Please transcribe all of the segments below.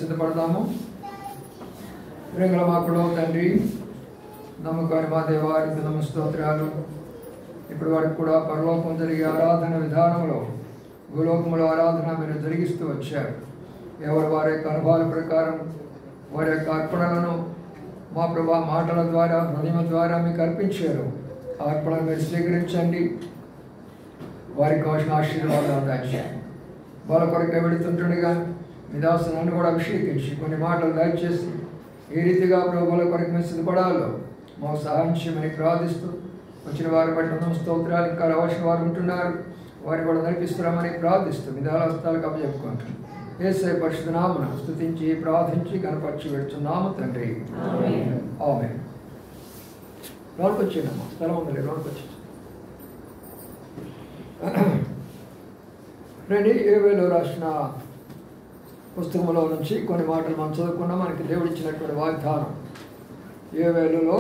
సిద్ధపడదాము. ప్రేమల మాకులో తండ్రి, నమ్మకాన్ని మా దేవానికి నమస్తోత్రాలు. ఇప్పుడు వరకు కూడా పరలోకం జరిగే ఆరాధన విధానంలో భూలోకంలో ఆరాధన మీరు జరిగిస్తూ వచ్చారు. ఎవరు వారి యొక్క అనుభవాల ప్రకారం వారి యొక్క అర్పణలను మా ప్రభా మాటల ద్వారా హృదయం ద్వారా మీకు అర్పించారు. ఆ అర్పణను మీరు స్వీకరించండి. వారికి కావాల్సిన ఆశీర్వాదాలు దాచారు. వాళ్ళ కొరకు వెళుతుంటుండగా మీ దాసులను కూడా అభిషేకించి కొన్ని మాటలు దయచేసి ఏ రీతిగా ప్రభువుల కొరకు మేము సిద్ధపడాలో మాకు సహాయం చేయమని ప్రార్థిస్తూ, వచ్చిన వారి బట్టి స్తోత్రాలు, ఇంకా రావాల్సిన వారు ఉంటున్నారు, వారిని కూడా నడిపిస్తున్నామని ప్రార్థిస్తూ మీ హస్తాలకు అప్పచెప్పుకుంటున్నాం. యేసయ్య పరిశుద్ధ నామమున స్తుతించి ప్రార్థించి కనపరిచి వెళ్తున్నాము తండ్రి. ఆమేన్. లోనికి వచ్చిందమ్మా, స్థలం ఉందండి, లోనికి వచ్చి రండి. యోవేలు రాసిన పుస్తకంలో నుంచి కొన్ని మాటలు మనం చదువుకున్నాం. మనకి దేవుడు ఇచ్చినటువంటి వాగ్దానం యోవేలులో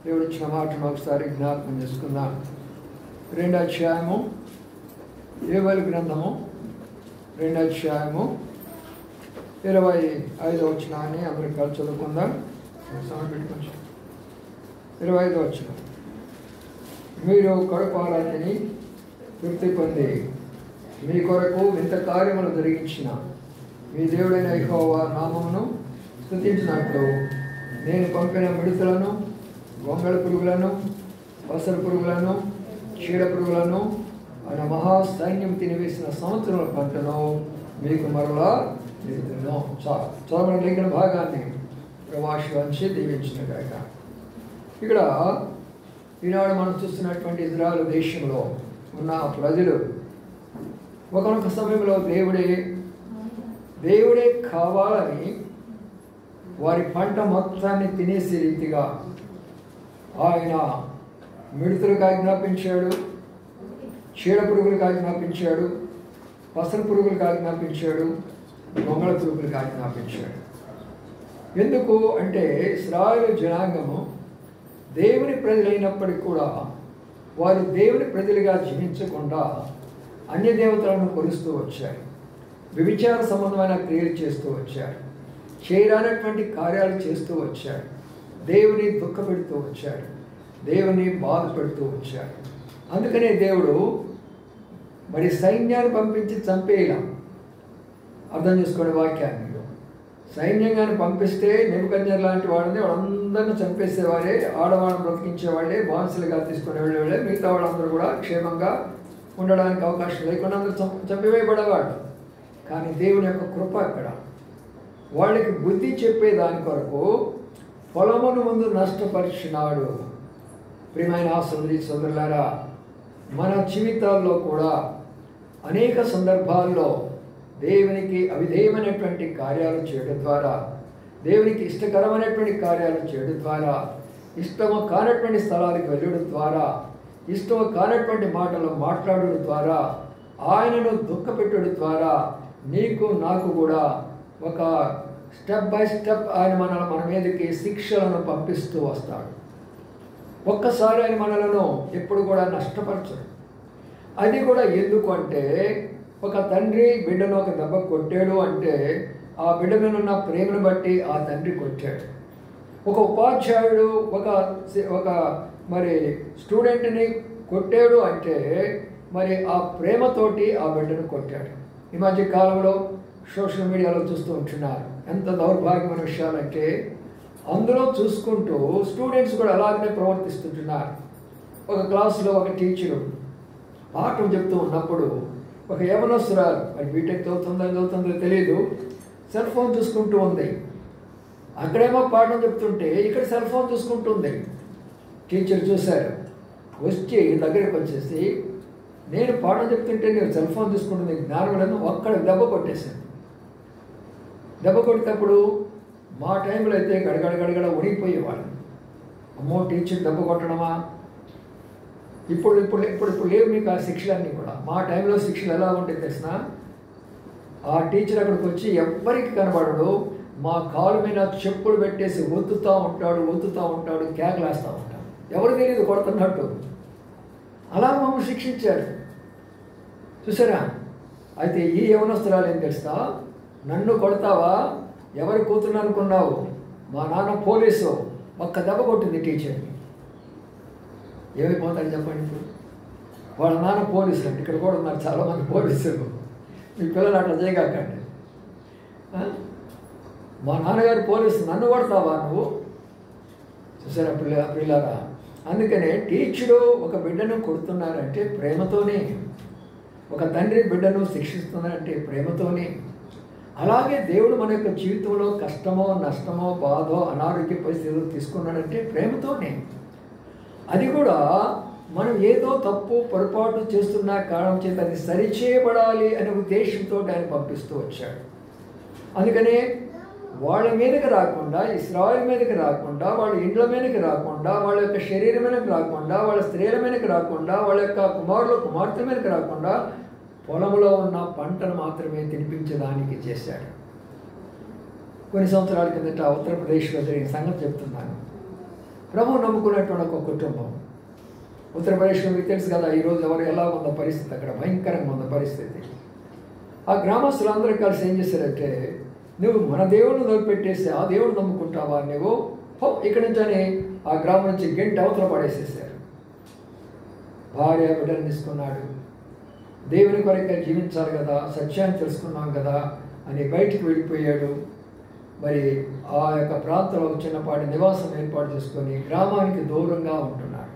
దేవుడిచ్చిన మాటను ఒకసారి జ్ఞాపకం చేసుకుందాం. 2వ అధ్యాయము యోవేలు గ్రంథము 2వ అధ్యాయము 25వ వచనాన్ని అందరూ కలిసి చదువుకుందాం. సమర్పించుకొని 25వ వచనం. మీరు కడుపాలన్నీ తృప్తి పొంది మీ కొరకు వింత కార్యములు జరిగించిన మీ దేవుడైన యెహోవా నామమును స్తుతించినప్పుడు నేను పంపిన మిడతలను, గొంగళ పురుగులను, పసరు పురుగులను, చీడ పురుగులను అన్న మహాసైన్యం తినివేసిన సంవత్సరాల పంటను మీకు మరలా నిలుతున్నాను. చదవడం లేఖన భాగాన్ని ప్రవాసంచి దీవించినగాక. ఇక్కడ ఈనాడు మనం చూస్తున్నటువంటి ఇజ్రాయెల్ దేశంలో ఉన్న ప్రజలు ఒకనొక సమయంలో దేవుడే కావాలని వారి పంట మొత్తాన్ని తినేసే రీతిగా ఆయన మిడతలకు ఆజ్ఞాపించాడు, చీడ పురుగులకు ఆజ్ఞాపించాడు, పసరు పురుగులకు ఆజ్ఞాపించాడు, గొంగళ పురుగులకు ఆజ్ఞాపించాడు. ఎందుకు అంటే ఇశ్రాయేలు జనాంగము దేవుని ప్రజలైనప్పటికీ కూడా వారు దేవుని ప్రజలుగా జీవించకుండా అన్య దేవతలను కొలుస్తూ వచ్చారు, వ్యభిచార సంబంధమైన క్రియలు చేస్తూ వచ్చారు, చేయరానటువంటి కార్యాలు చేస్తూ వచ్చారు, దేవుని దుఃఖపెడుతూ వచ్చారు, దేవుని బాధ పెడుతూ వచ్చారు. అందుకనే దేవుడు మరి సైన్యాన్ని పంపించి చంపేలా. అర్థం చేసుకోండి వాక్యాన్ని. సైన్యంగాన్ని పంపిస్తే నెబుకద్నెజర్ లాంటి వాడిని వాళ్ళందరినీ చంపేసేవారే, ఆడవాళ్ళని బ్రతికించేవాళ్ళే, బానిసలుగా తీసుకునే వాళ్ళే, మిగతా వాళ్ళందరూ కూడా క్షేమంగా ఉండడానికి అవకాశం లేకుండా అందరూ చంపివేయబడేవాడు. కానీ దేవుని యొక్క కృప అక్కడ వాళ్ళకి బుద్ధి చెప్పేదాని కొరకు పొలమును ముందు నష్టపరిచినాడు. ప్రియమైన సోదరులారా, మన జీవితాల్లో కూడా అనేక సందర్భాల్లో దేవునికి అవిధేయమైనటువంటి కార్యాలు చేయడం ద్వారా, దేవునికి ఇష్టకరమైనటువంటి కార్యాలు చేయడం ద్వారా, ఇష్టము కానటువంటి స్థలాలకు వెళ్ళడం ద్వారా, ఇష్టము కానటువంటి మాటలు మాట్లాడడం ద్వారా, ఆయనను దుఃఖపెట్టడం ద్వారా నీకు నాకు కూడా ఒక స్టెప్ బై స్టెప్ ఆయన మన మీదకి శిక్షలను పంపిస్తూ వస్తాడు. ఒక్కసారి ఆయన మనలను ఎప్పుడు కూడా నష్టపరచడు. అది కూడా ఎందుకు అంటే, ఒక తండ్రి బిడ్డను ఒక దెబ్బ కొట్టాడు అంటే ఆ బిడ్డ మీద ఉన్న ప్రేమను బట్టి ఆ తండ్రి కొట్టాడు. ఒక ఉపాధ్యాయుడు ఒక మరి స్టూడెంట్ని కొట్టాడు అంటే మరి ఆ ప్రేమతోటి ఆ బిడ్డను కొట్టాడు. ఈ మధ్య కాలంలో సోషల్ మీడియాలో చూస్తూ ఉంటున్నారు. ఎంత దౌర్భాగ్యమైన విషయాలంటే అందులో చూసుకుంటూ స్టూడెంట్స్ కూడా అలాగనే ప్రవర్తిస్తుంటున్నారు. ఒక క్లాసులో ఒక టీచరు పాఠం చెప్తూ ఉన్నప్పుడు ఒక యవనస్తురాలు, మరి బీటెక్ చదువుతుందో తెలియదు, సెల్ ఫోన్ చూసుకుంటూ ఉంది. అక్కడేమో పాఠం చెప్తుంటే ఇక్కడ సెల్ ఫోన్ చూసుకుంటుంది. టీచర్ చూశారు, వచ్చి దగ్గరికి వచ్చేసి, నేను పాఠం చెప్తుంటే నేను సెల్ ఫోన్ చూసుకుంటుంది, జ్ఞానం లేదు, ఒక్కడ దెబ్బ కొట్టేశాను. దెబ్బ కొట్టేటప్పుడు మా టైంలో అయితే గడగడ ఉడిగిపోయేవాళ్ళు. అమ్మో, టీచర్ దెబ్బ కొట్టడమా? ఇప్పుడు లేవు మీకు ఆ శిక్షలన్నీ కూడా. మా టైంలో శిక్షలు ఎలా ఉంటాయి తెలిసిన, ఆ టీచర్ అక్కడికి వచ్చి ఎవ్వరికి కనబడడు, మా కాలు మీద చెప్పులు పెట్టేసి ఒత్తుతూ ఉంటాడు, కేకలేస్తూ ఉంటాడు. ఎవరు తెలియదు కొడుతున్నట్టు. అలా మమ్మల్ని శిక్షించారు. చూసారా? అయితే ఈ యవనస్తురాలు ఏం తెలుస్తా, నన్ను కొడతావా? ఎవరి కూతురు అనుకున్నావు? మా నాన్న పోలీసు, ఒక్క దెబ్బ కొట్టింది టీచర్ని. ఏమైపోతాడు చెప్పండి? ఇప్పుడు వాళ్ళ నాన్న పోలీసులు అంటే ఇక్కడ కూడా ఉన్నారు చాలామంది పోలీసులు. మీ పిల్లలు అట్లా చేయగాకండి. మా నాన్నగారు పోలీసు, నన్ను కొడతావా నువ్వు? చూసారా పిల్లరా? అందుకనే టీచరు ఒక బిడ్డను కొడుతున్నారంటే ప్రేమతోనే, ఒక తండ్రి బిడ్డను శిక్షిస్తున్నారంటే ప్రేమతోనే. అలాగే దేవుడు మన యొక్క జీవితంలో కష్టమో నష్టమో బాధో అనారోగ్య పరిస్థితులు తీసుకున్నాడంటే ప్రేమతోనే. అది కూడా మనం ఏదో తప్పు పొరపాటు చేస్తున్న కారణం చేత అది సరిచేయబడాలి అనే ఉద్దేశంతో ఆయన పంపిస్తూ వచ్చాడు. అందుకనే వాళ్ళ మీదకి రాకుండా, ఇశ్రాయేలు మీదకి రాకుండా, వాళ్ళ ఇండ్ల మీదకి రాకుండా, వాళ్ళ యొక్క శరీరం మీదకి రాకుండా, వాళ్ళ స్త్రీల మీదకి రాకుండా, వాళ్ళ యొక్క కుమారులు కుమార్తె మీదకి రాకుండా పొలంలో ఉన్న పంటను మాత్రమే తినిపించడానికి చేశాడు. కొన్ని సంవత్సరాల కిందట ఉత్తరప్రదేశ్లో జరిగిన సంగతి చెప్తున్నాను. ప్రభు నమ్ముకున్నటువంటి ఒక కుటుంబం ఉత్తరప్రదేశ్లో, మీకు తెలుసు కదా ఈరోజు ఎవరు ఎలా ఉన్న పరిస్థితి, అక్కడ భయంకరంగా ఉన్న పరిస్థితి. ఆ గ్రామస్తులందరూ కలిసి ఏం చేశారంటే, నువ్వు మన దేవుడిని వదిలిపెట్టేసి ఆ దేవుడు నమ్ముకుంటావా నువ్వు ఇక్కడి నుంచి అని ఆ గ్రామం నుంచి గంట అవతల పడేసేసారు. భార్య బిడ్డను తీసుకున్నాడు. దేవుని కొరకే జీవించాలి కదా, సత్యాన్ని తెలుసుకున్నాం కదా అని బయటికి వెళ్ళిపోయాడు. మరి ఆ యొక్క ప్రాంతంలో చిన్నపాటి నివాసం ఏర్పాటు చేసుకొని గ్రామానికి దూరంగా ఉంటున్నాడు.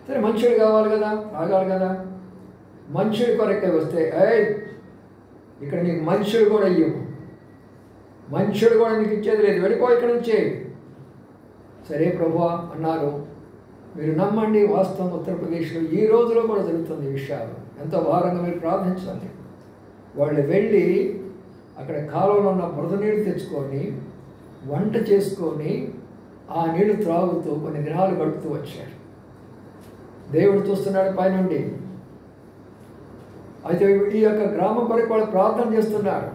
సరే మనుషుడు కావాలి కదా, తాగాలి కదా. మనుషుడి కొరకే వస్తే ఇక్కడ నీకు మనుషుడు కూడా ఇవ్వము, మనుషుడు కూడా నీకు ఇచ్చేది లేదు, వెళ్ళిపో ఇక్కడ నుంచి. సరే ప్రభువా అన్నారు. మీరు నమ్మండి, వాస్తవం ఉత్తరప్రదేశ్లో ఈ రోజులో కూడా జరుగుతుంది విషయాలు. ఎంతో భారంగా మీరు ప్రార్థించండి. వాళ్ళు వెళ్ళి అక్కడ కాలువలో ఉన్న బురద నీళ్ళు తెచ్చుకొని వంట చేసుకొని ఆ నీళ్లు త్రాగుతూ కొన్ని దినాలు గడుపుతూ వచ్చారు. దేవుడు చూస్తున్నాడు పైనుండి. అయితే ఈ యొక్క గ్రామం కొరకు వాళ్ళు ప్రార్థన చేస్తున్నారు.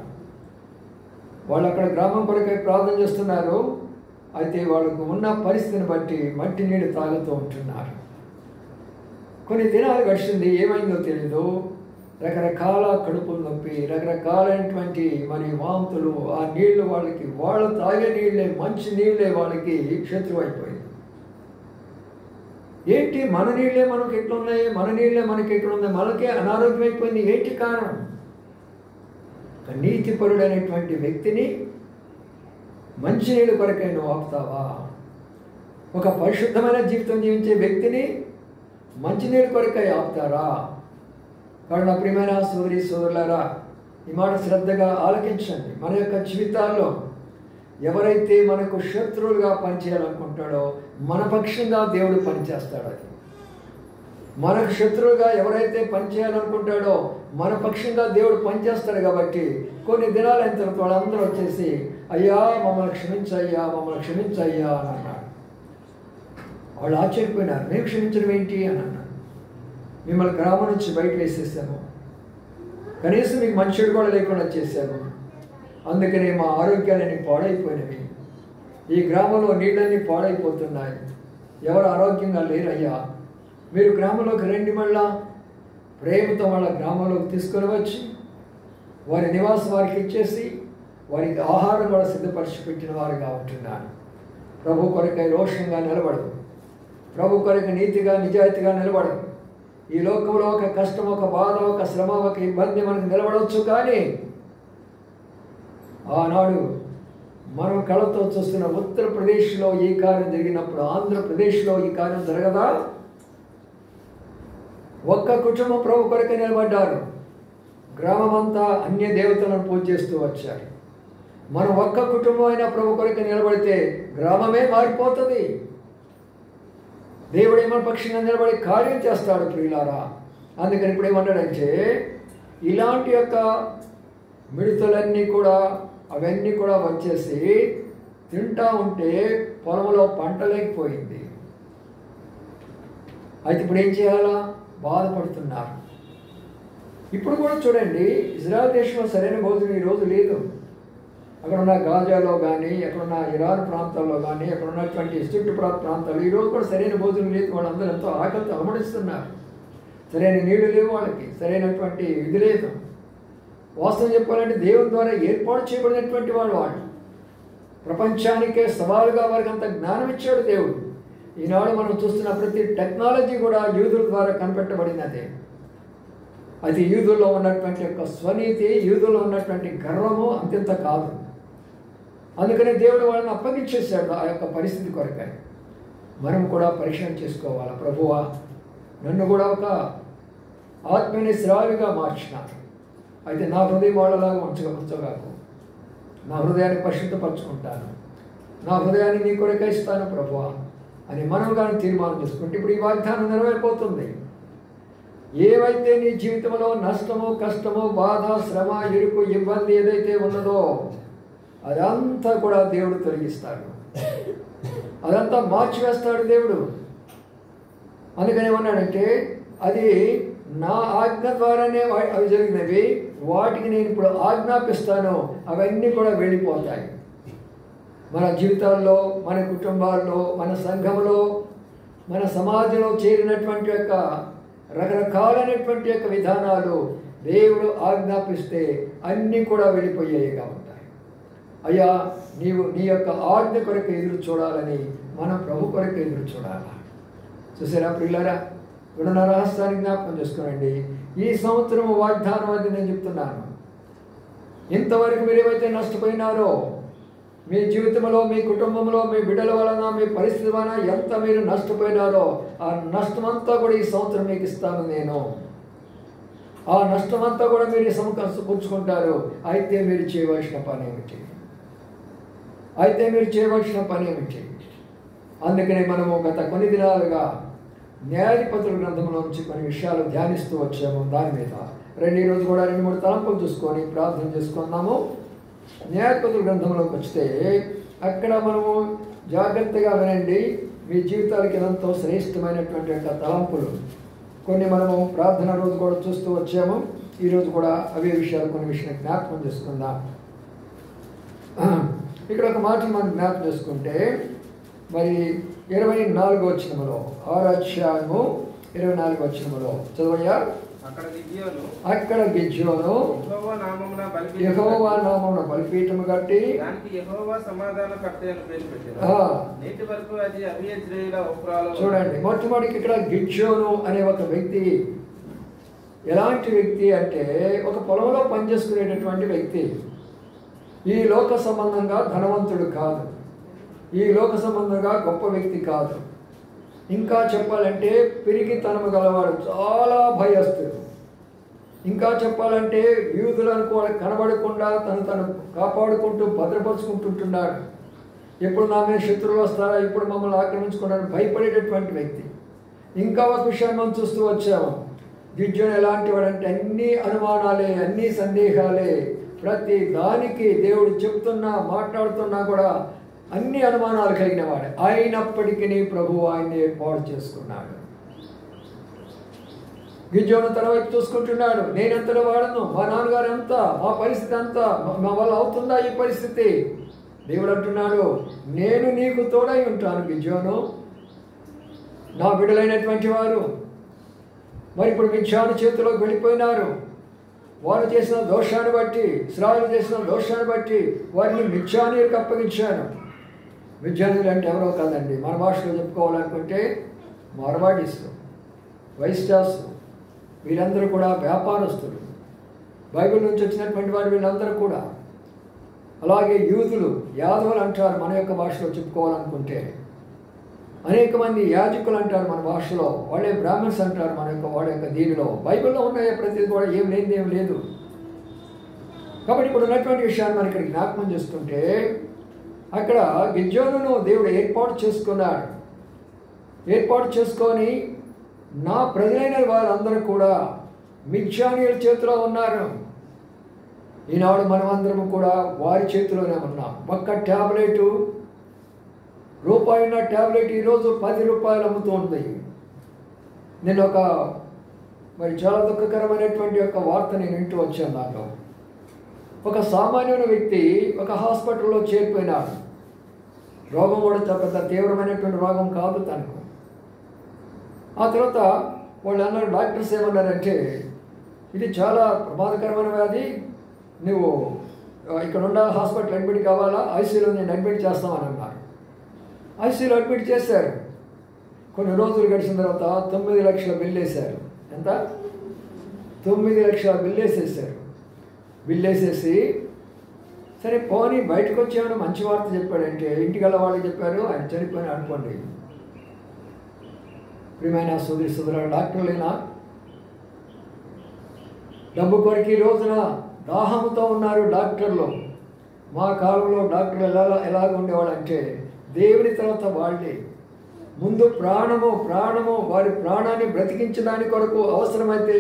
వాళ్ళు అక్కడ గ్రామం కొరకై ప్రార్థన చేస్తున్నారు. అయితే వాళ్ళకు ఉన్న పరిస్థితిని బట్టి మట్టి నీళ్ళు తాగుతూ ఉంటున్నారు. కొన్ని దినాలు గడిచింది, ఏమైందో తెలీదు. రకరకాల కడుపులు నొప్పి, రకరకాలైనటువంటి మరి వాంతులు. ఆ నీళ్లు వాళ్ళకి, వాళ్ళు తాగే నీళ్ళే, మంచి నీళ్ళే వాళ్ళకి శత్రువు అయిపోయింది. ఏంటి మన నీళ్ళే మనకి ఎట్లున్నాయి, మన నీళ్ళే మనకి ఎట్లున్నాయి, మనకే అనారోగ్యం అయిపోయింది. ఏంటి కారణం? నీతిపరుడైనటువంటి వ్యక్తిని మంచినీళ్ళ కొరకై నువ్వు ఆపుతావా? ఒక పరిశుద్ధమైన జీవితం జీవించే వ్యక్తిని మంచినీళ్ళ కొరకై ఆపుతారా? కాబట్టి ప్రియమైన సోదరి సోదరులారా, ఈ మాట శ్రద్ధగా ఆలకించండి. మన యొక్క జీవితాల్లో ఎవరైతే మనకు శత్రువులుగా పనిచేయాలనుకుంటాడో మన పక్షంగా దేవుడు పనిచేస్తాడు. అది మనకు శత్రువుగా ఎవరైతే పనిచేయాలనుకుంటాడో మన పక్షంగా దేవుడు పనిచేస్తాడు. కాబట్టి కొన్ని దినాలు అయిన తర్వాత వాళ్ళందరూ వచ్చేసి అయ్యా మమ్మల్ని క్షమించయ్యా, మమ్మల్ని క్షమించయ్యా అని అన్నాడు. వాళ్ళు ఆశ్చర్యపోయినారు. మేము క్షమించడం ఏంటి అని అన్నాడు. మిమ్మల్ని గ్రామం నుంచి బయట వేసేసాము, కనీసం మీకు మనుషుడు కూడా లేకుండా చేశాము, అందుకనే మా ఆరోగ్యాలన్నీ పాడైపోయినవి, ఈ గ్రామంలో నీళ్ళన్నీ పాడైపోతున్నాయి, ఎవరు ఆరోగ్యంగా లేరయ్యా, మీరు గ్రామంలోకి రండి, మళ్ళా ప్రేమతో వాళ్ళ గ్రామంలోకి తీసుకొని వచ్చి వారి నివాసం వారికి ఇచ్చేసి వారికి ఆహారం కూడా సిద్ధపరిచి పెట్టిన వారుగా ఉంటున్నాను. ప్రభు కొరకై రోషంగా నిలబడదు, ప్రభు కొరకు నీతిగా నిజాయితీగా నిలబడదు. ఈ లోకంలో ఒక కష్టం, ఒక బాధ, ఒక శ్రమ, ఒక ఇబ్బంది మనకు నిలబడవచ్చు. కానీ ఆనాడు మనం కళతో చూస్తున్న ఉత్తరప్రదేశ్లో ఈ కార్యం జరిగినప్పుడు ఆంధ్రప్రదేశ్లో ఈ కార్యం జరగదా? ఒక్క కుటుంబం ప్రభు కొరకే నిలబడ్డారు. గ్రామం అంతా అన్య దేవతలను పూజ చేస్తూ వచ్చారు. మనం ఒక్క కుటుంబం అయినా ప్రభు కొరకే నిలబడితే గ్రామమే మారిపోతుంది. దేవుడు మన పక్షంగా నిలబడి కార్యం చేస్తాడు ప్రియులారా. అందుకని ఇప్పుడు ఏమన్నాడంటే, ఇలాంటి యొక్క మిడతలన్నీ కూడా అవన్నీ కూడా వచ్చేసి తింటా ఉంటే పొలంలో పంట లేకపోయింది. అయితే ఇప్పుడు ఏం చేయాలా? బాధపడుతున్నారు. ఇప్పుడు కూడా చూడండి, ఇజ్రాయెల్ దేశంలో సరైన భోజనం ఈరోజు లేదు. అక్కడున్న గాజాలో కానీ, అక్కడున్న ఇరాన్ ప్రాంతాల్లో కానీ, అక్కడ ఉన్నటువంటి చుట్టుప్రాంత ప్రాంతాల్లో ఈరోజు కూడా సరైన భోజనం లేదు. వాళ్ళందరూ ఎంతో ఆకలితో అలమడిస్తున్నారు. సరైన నీళ్లు లేవు, వాళ్ళకి సరైనటువంటి ఇది లేదు. వాస్తవం చెప్పాలంటే దేవుని ద్వారా ఏర్పాటు చేయబడినటువంటి వాళ్ళు ప్రపంచానికే సవాలుగా వారికి అంత జ్ఞానం ఇచ్చాడు దేవుడు. ఈనాడు మనం చూస్తున్న ప్రతి టెక్నాలజీ కూడా యూదుల ద్వారా కనిపెట్టబడినదే. అది యూదుల్లో ఉన్నటువంటి యొక్క స్వనీతి, యూదుల్లో ఉన్నటువంటి గర్వము అంతింత కాదు. అందుకనే దేవుడు వాళ్ళని అప్పగించేశాడు ఆ యొక్క పరిస్థితి కొరకై. మనం కూడా పరీక్షణ చేసుకోవాలి. ప్రభువా, నన్ను కూడా ఒక ఆత్మీయ శ్రావిగా మార్చినారు, అయితే నా హృదయం వాళ్ళలాగా ఉంచగాకు. నా హృదయాన్ని పరిశుద్ధపరచుకుంటాను, నా హృదయాన్ని నీ కొరకే ఇస్తాను ప్రభువా అని మనం కానీ తీర్మానం చేసుకుంటే ఇప్పుడు ఈ వాగ్దానం నెరవేరిపోతుంది. ఏవైతే నీ జీవితంలో నష్టము, కష్టము, బాధ, శ్రమ, ఇరుకు, ఇబ్బంది ఏదైతే ఉన్నదో అదంతా కూడా దేవుడు తొలగిస్తాడు, అదంతా మార్చివేస్తాడు దేవుడు. అందుకని ఏమన్నాడంటే అది నా ఆజ్ఞ ద్వారానే అవి జరిగినవి, వాటికి నేను ఇప్పుడు ఆజ్ఞాపిస్తాను, అవన్నీ కూడా వెళ్ళిపోతాయి. మన జీవితాల్లో, మన కుటుంబాల్లో, మన సంఘంలో, మన సమాజంలో చేరినటువంటి యొక్క రకరకాలైనటువంటి యొక్క విధానాలు దేవుడు ఆజ్ఞాపిస్తే అన్నీ కూడా వెళ్ళిపోయేవిగా ఉంటాయి. అయ్యా, నీవు నీ యొక్క ఆజ్ఞ కొరకు ఎదురు చూడాలని మనం ప్రభు కొరకు ఎదురు చూడాలా. చూసారా ప్రియులారా, విడున్న రహస్యాన్ని జ్ఞాపకం చేసుకోనండి. ఈ సంవత్సరం వాగ్దానం అది నేను చెప్తున్నాను. ఇంతవరకు మీరు ఏవైతే నష్టపోయినారో మీ జీవితంలో, మీ కుటుంబంలో, మీ బిడ్డల వలన, మీ పరిస్థితి వలన ఎంత మీరు నష్టపోయినారో ఆ నష్టమంతా కూడా ఈ సంవత్సరం మీకు ఇస్తాను నేను. ఆ నష్టమంతా కూడా మీరు సమకూర్చుకుంటారు. అయితే మీరు చేయవలసిన పని ఏమిటి? అందుకని మనము గత కొన్ని దినాలుగా న్యాయాధిపతుల గ్రంథంలో నుంచి కొన్ని విషయాలు ధ్యానిస్తూ వచ్చాము. దాని మీద ఈరోజు కూడా 2-3 తలంపులు చూసుకొని ప్రార్థన చేసుకున్నాము. న్యాయాధిపతుల గ్రంథంలోకి వస్తే అక్కడ మనము జాగ్రత్తగా వినండి. మీ జీవితాలకి ఎంతో శ్రేష్టమైనటువంటి యొక్క తలంపులు కొన్ని మనము ప్రార్థన రోజు కూడా చూస్తూ వచ్చాము. ఈరోజు కూడా అవే విషయాలు కొన్ని విషయాలు జ్ఞాపకం చేసుకుందాం. ఇక్కడ ఒక మాట మనం జ్ఞాపకం చేసుకుంటే మరి 24వ వచనములో 6వ అధ్యాయము 24వ వచనములో చదవయ్యా. అక్కడ గిద్యోను యెహోవా నామమున బలిపీఠము కట్టి చూడండి. మొట్టమొదటి ఇక్కడ గిద్యోను అనే ఒక వ్యక్తి ఎలాంటి వ్యక్తి అంటే ఒక పొలంలో పనిచేసుకునేటటువంటి వ్యక్తి. ఈ లోక సంబంధంగా ధనవంతుడు కాదు, ఈ లోక సంబంధంగా గొప్ప వ్యక్తి కాదు. ఇంకా చెప్పాలంటే పిరిగితనము గలవాడు, చాలా భయస్తుడు. ఇంకా చెప్పాలంటే యూదులను కూడా కనబడకుండా తను కాపాడుకుంటూ భద్రపరుచుకుంటుంటున్నాడు. ఎప్పుడు నా మీద శత్రువులు వస్తారా, ఇప్పుడు మమ్మల్ని ఆక్రమించుకున్నాడు భయపడేటటువంటి వ్యక్తి. ఇంకా ఒక విషయం మనం చూస్తూ వచ్చాము. గిద్యోను ఎలాంటి వాడంటే అన్ని అనుమానాలే, అన్ని సందేహాలే. ప్రతి దానికి దేవుడు చెప్తున్నా మాట్లాడుతున్నా కూడా అన్ని అనుమానాలు కలిగిన వాడే. అయినప్పటికీ ప్రభువు ఆయన్ని ఏర్పాటు చేసుకున్నాడు. గిద్యోను తన వైపు చూసుకుంటున్నాడు. నేనెంతలో వాడను, మా నాన్నగారు ఎంత, మా పరిస్థితి అంతా, మా వల్ల అవుతుందా ఈ పరిస్థితి? దేవుడు అంటున్నాడు, నేను నీకు తోడై ఉంటాను గిద్యోను. నా బిడ్డలైనటువంటి వారు మరి ఇప్పుడు మిద్యాను చేతిలోకి వెళ్ళిపోయినారు. వారు చేసిన దోషాన్ని బట్టి, ఇశ్రాయేలు చేసిన దోషాన్ని బట్టి వారిని మిద్యానీయులకు అప్పగించాను. మిద్యానీయులు అంటే ఎవరో కాదండి, మన భాషలో చెప్పుకోవాలనుకుంటే మార్వాడీస్, వైశ్యాస్, వీళ్ళందరూ కూడా వ్యాపారస్తులు. బైబిల్ నుంచి వచ్చినటువంటి వారు వీళ్ళందరూ కూడా. అలాగే యూదులు, యాదవులు అంటారు మన యొక్క భాషలో చెప్పుకోవాలనుకుంటే. అనేక మంది యాజకులు అంటారు మన భాషలో, వాళ్ళే బ్రాహ్మణ్స్ అంటారు వాళ్ళ యొక్క దీనిలో. బైబిల్లో ఉన్నాయి ప్రతిదీ కూడా, ఏం లేనిది ఏం లేదు. కాబట్టి ఇప్పుడు ఉన్నటువంటి విషయాన్ని మనం ఇక్కడ జ్ఞాపకం చేసుకుంటే అక్కడ గిద్యోనును దేవుడు ఏర్పాటు చేసుకున్నాడు. ఏర్పాటు చేసుకొని నా ప్రజలైన వారందరూ కూడా మిద్యానీయుల చేతిలో ఉన్నారు. ఈనాడు మనమందరం కూడా వారి చేతిలోనే ఉన్నాం. ఒక్క ట్యాబ్లెట్ రూపాయి ట్యాబ్లెట్ ఈరోజు 10 రూపాయలు అమ్ముతూ ఉంది. నేను మరి చాలా దుఃఖకరమైనటువంటి యొక్క వార్త నేను వింటూ వచ్చాను. దాంట్లో ఒక సామాన్యమైన వ్యక్తి ఒక హాస్పిటల్లో చేరిపోయినాడు. రోగం కూడా పెద్ద తీవ్రమైనటువంటి రోగం కాదు తనకు. ఆ తర్వాత వాళ్ళు అన్నారు, డాక్టర్స్ ఏమన్నారంటే ఇది చాలా ప్రమాదకరమైన వ్యాధి, నువ్వు ఇక్కడ ఉండాలి, హాస్పిటల్ అడ్మిట్ కావాలా, ఐసీయూలో నేను అడ్మిట్ చేస్తామని అన్నారు. ఐసీయూలో అడ్మిట్ చేశారు. కొన్ని రోజులు గడిచిన తర్వాత 9 లక్షల బిల్లు వేశారు. ఎంత? 9 లక్షల బిల్లు వేసేసారు. బిల్లు వేసేసి సరే పోనీ బయటకు వచ్చామని మంచి వార్త చెప్పాడంటే ఇంటికి వెళ్ళ వాళ్ళకి చెప్పారు ఆయన చనిపోయిన అనుకోండి. ప్రియమైన సోదరి డాక్టర్లైనా డబ్బు కొరకు ఈ రోజున దాహంతో ఉన్నారు డాక్టర్లు. మా కాలంలో డాక్టర్లు ఎలాగ ఉండేవాళ్ళు అంటే దేవుని తర్వాత వాళ్ళే ముందు ప్రాణము వారి ప్రాణాన్ని బ్రతికించడానికి కొరకు అవసరమైతే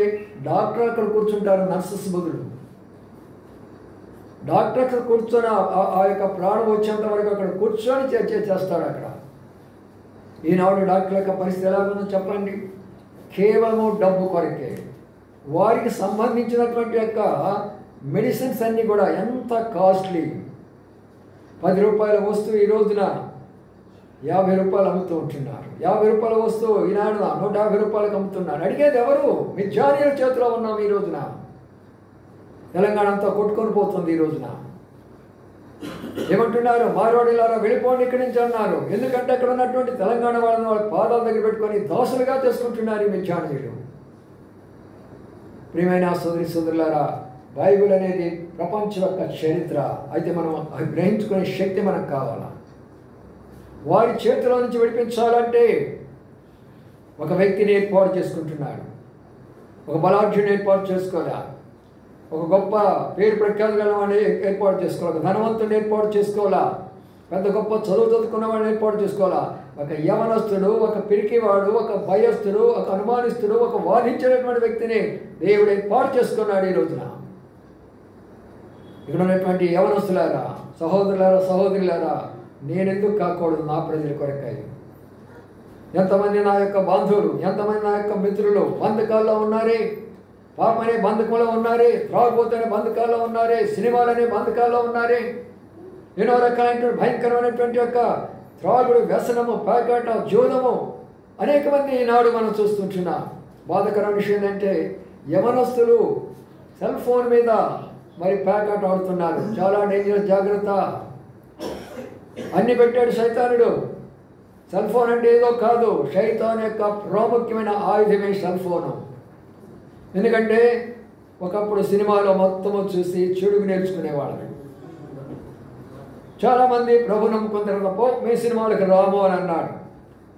డాక్టర్ అక్కడ కూర్చుంటారు. నర్సెస్ బదులు డాక్టర్ అక్కడ కూర్చొని ఆ యొక్క ప్రాణం వచ్చేంత వరకు అక్కడ కూర్చొని చేస్తాడు అక్కడ. ఈనాడు డాక్టర్ యొక్క పరిస్థితి ఎలా ఉందో చెప్పండి. కేవలము డబ్బు కొరకే వారికి సంబంధించినటువంటి యొక్క మెడిసిన్స్ అన్నీ కూడా ఎంత కాస్ట్లీ. 10 రూపాయల వస్తువు ఈ రోజున 50 రూపాయలు అమ్ముతూ ఉంటున్నారు. 50 రూపాయల వస్తువు ఈనాడు 150 రూపాయలకు అమ్ముతున్నారు. అడిగేది ఎవరు? మిథ్యానీయుల చేతిలో ఉన్నాం ఈ రోజున. తెలంగాణ అంతా కొట్టుకొని పోతుంది ఈ రోజున. ఏమంటున్నారు? మార్వాడీలారా వెళ్ళిపోండి ఇక్కడి నుంచి అన్నారు. ఎందుకంటే అక్కడ ఉన్నటువంటి తెలంగాణ వాళ్ళని వాళ్ళ పాదాల దగ్గర పెట్టుకొని దాసులుగా చేసుకుంటున్నారు ఈ మిథ్యానీయులు. ప్రియమైన సోదరులారా, బైబిల్ అనేది ప్రపంచం యొక్క చరిత్ర. అయితే మనం గ్రహించుకునే శక్తి మనకు కావాలా? వారి చేతిలో నుంచి విడిపించాలంటే ఒక వ్యక్తిని ఏర్పాటు చేసుకుంటున్నాడు. ఒక బలాఢ్యుని ఏర్పాటు చేసుకోవాలా, ఒక గొప్ప పేరు ప్రఖ్యాతి గల వాడిని ఏర్పాటు చేసుకోవాలి, ఒక ధనవంతుని ఏర్పాటు చేసుకోవాలా, పెద్ద గొప్ప చదువుకున్న వాడిని ఏర్పాటు చేసుకోవాలా. ఒక యవనస్తుడు, ఒక పిరికివాడు, ఒక భయస్థుడు, ఒక అనుమానిస్తుడు, ఒక వాదించేటటువంటి వ్యక్తిని దేవుడు ఏర్పాటు చేసుకున్నాడు ఈ రోజున. ఇక్కడ ఉన్నటువంటి యవనస్తులారా, సహోదరులారా, నేనెందుకు కాకూడదు నా ప్రజల కొరకై? ఎంతమంది నా యొక్క బంధువులు, ఎంతమంది నా యొక్క మిత్రులు బంధకాల్లో ఉన్నారే, పాపమనే బంధకంలో ఉన్నారే, త్రాగుబోతనే బంధకాల్లో ఉన్నారే, సినిమాలనే బంధకాల్లో ఉన్నారే, ఎన్నో రకాలైనటువంటి భయంకరమైనటువంటి యొక్క త్రాగుడు, వ్యసనము, పేకాట, జూదము అనేక మంది ఈనాడు మనం చూస్తుంటున్నాం. బాధకరమైన విషయం ఏంటంటే యవనస్తులు సెల్ ఫోన్ మీద మరి పేకాట ఆడుతున్నారు. చాలా డేంజరస్, జాగ్రత్త. అన్ని పెట్టాడు సైతానుడు. సెల్ ఫోన్ అంటే ఏదో కాదు, శైతాన్ యొక్క ప్రాముఖ్యమైన ఆయుధమే సెల్ ఫోను. ఎందుకంటే ఒకప్పుడు సినిమాలో మొత్తము చూసి చెడుగు నేర్చుకునేవాళ్ళని. చాలామంది ప్రభు నమ్ముకున్న తర్వాత మీ సినిమాలకు రాము అని అన్నాడు.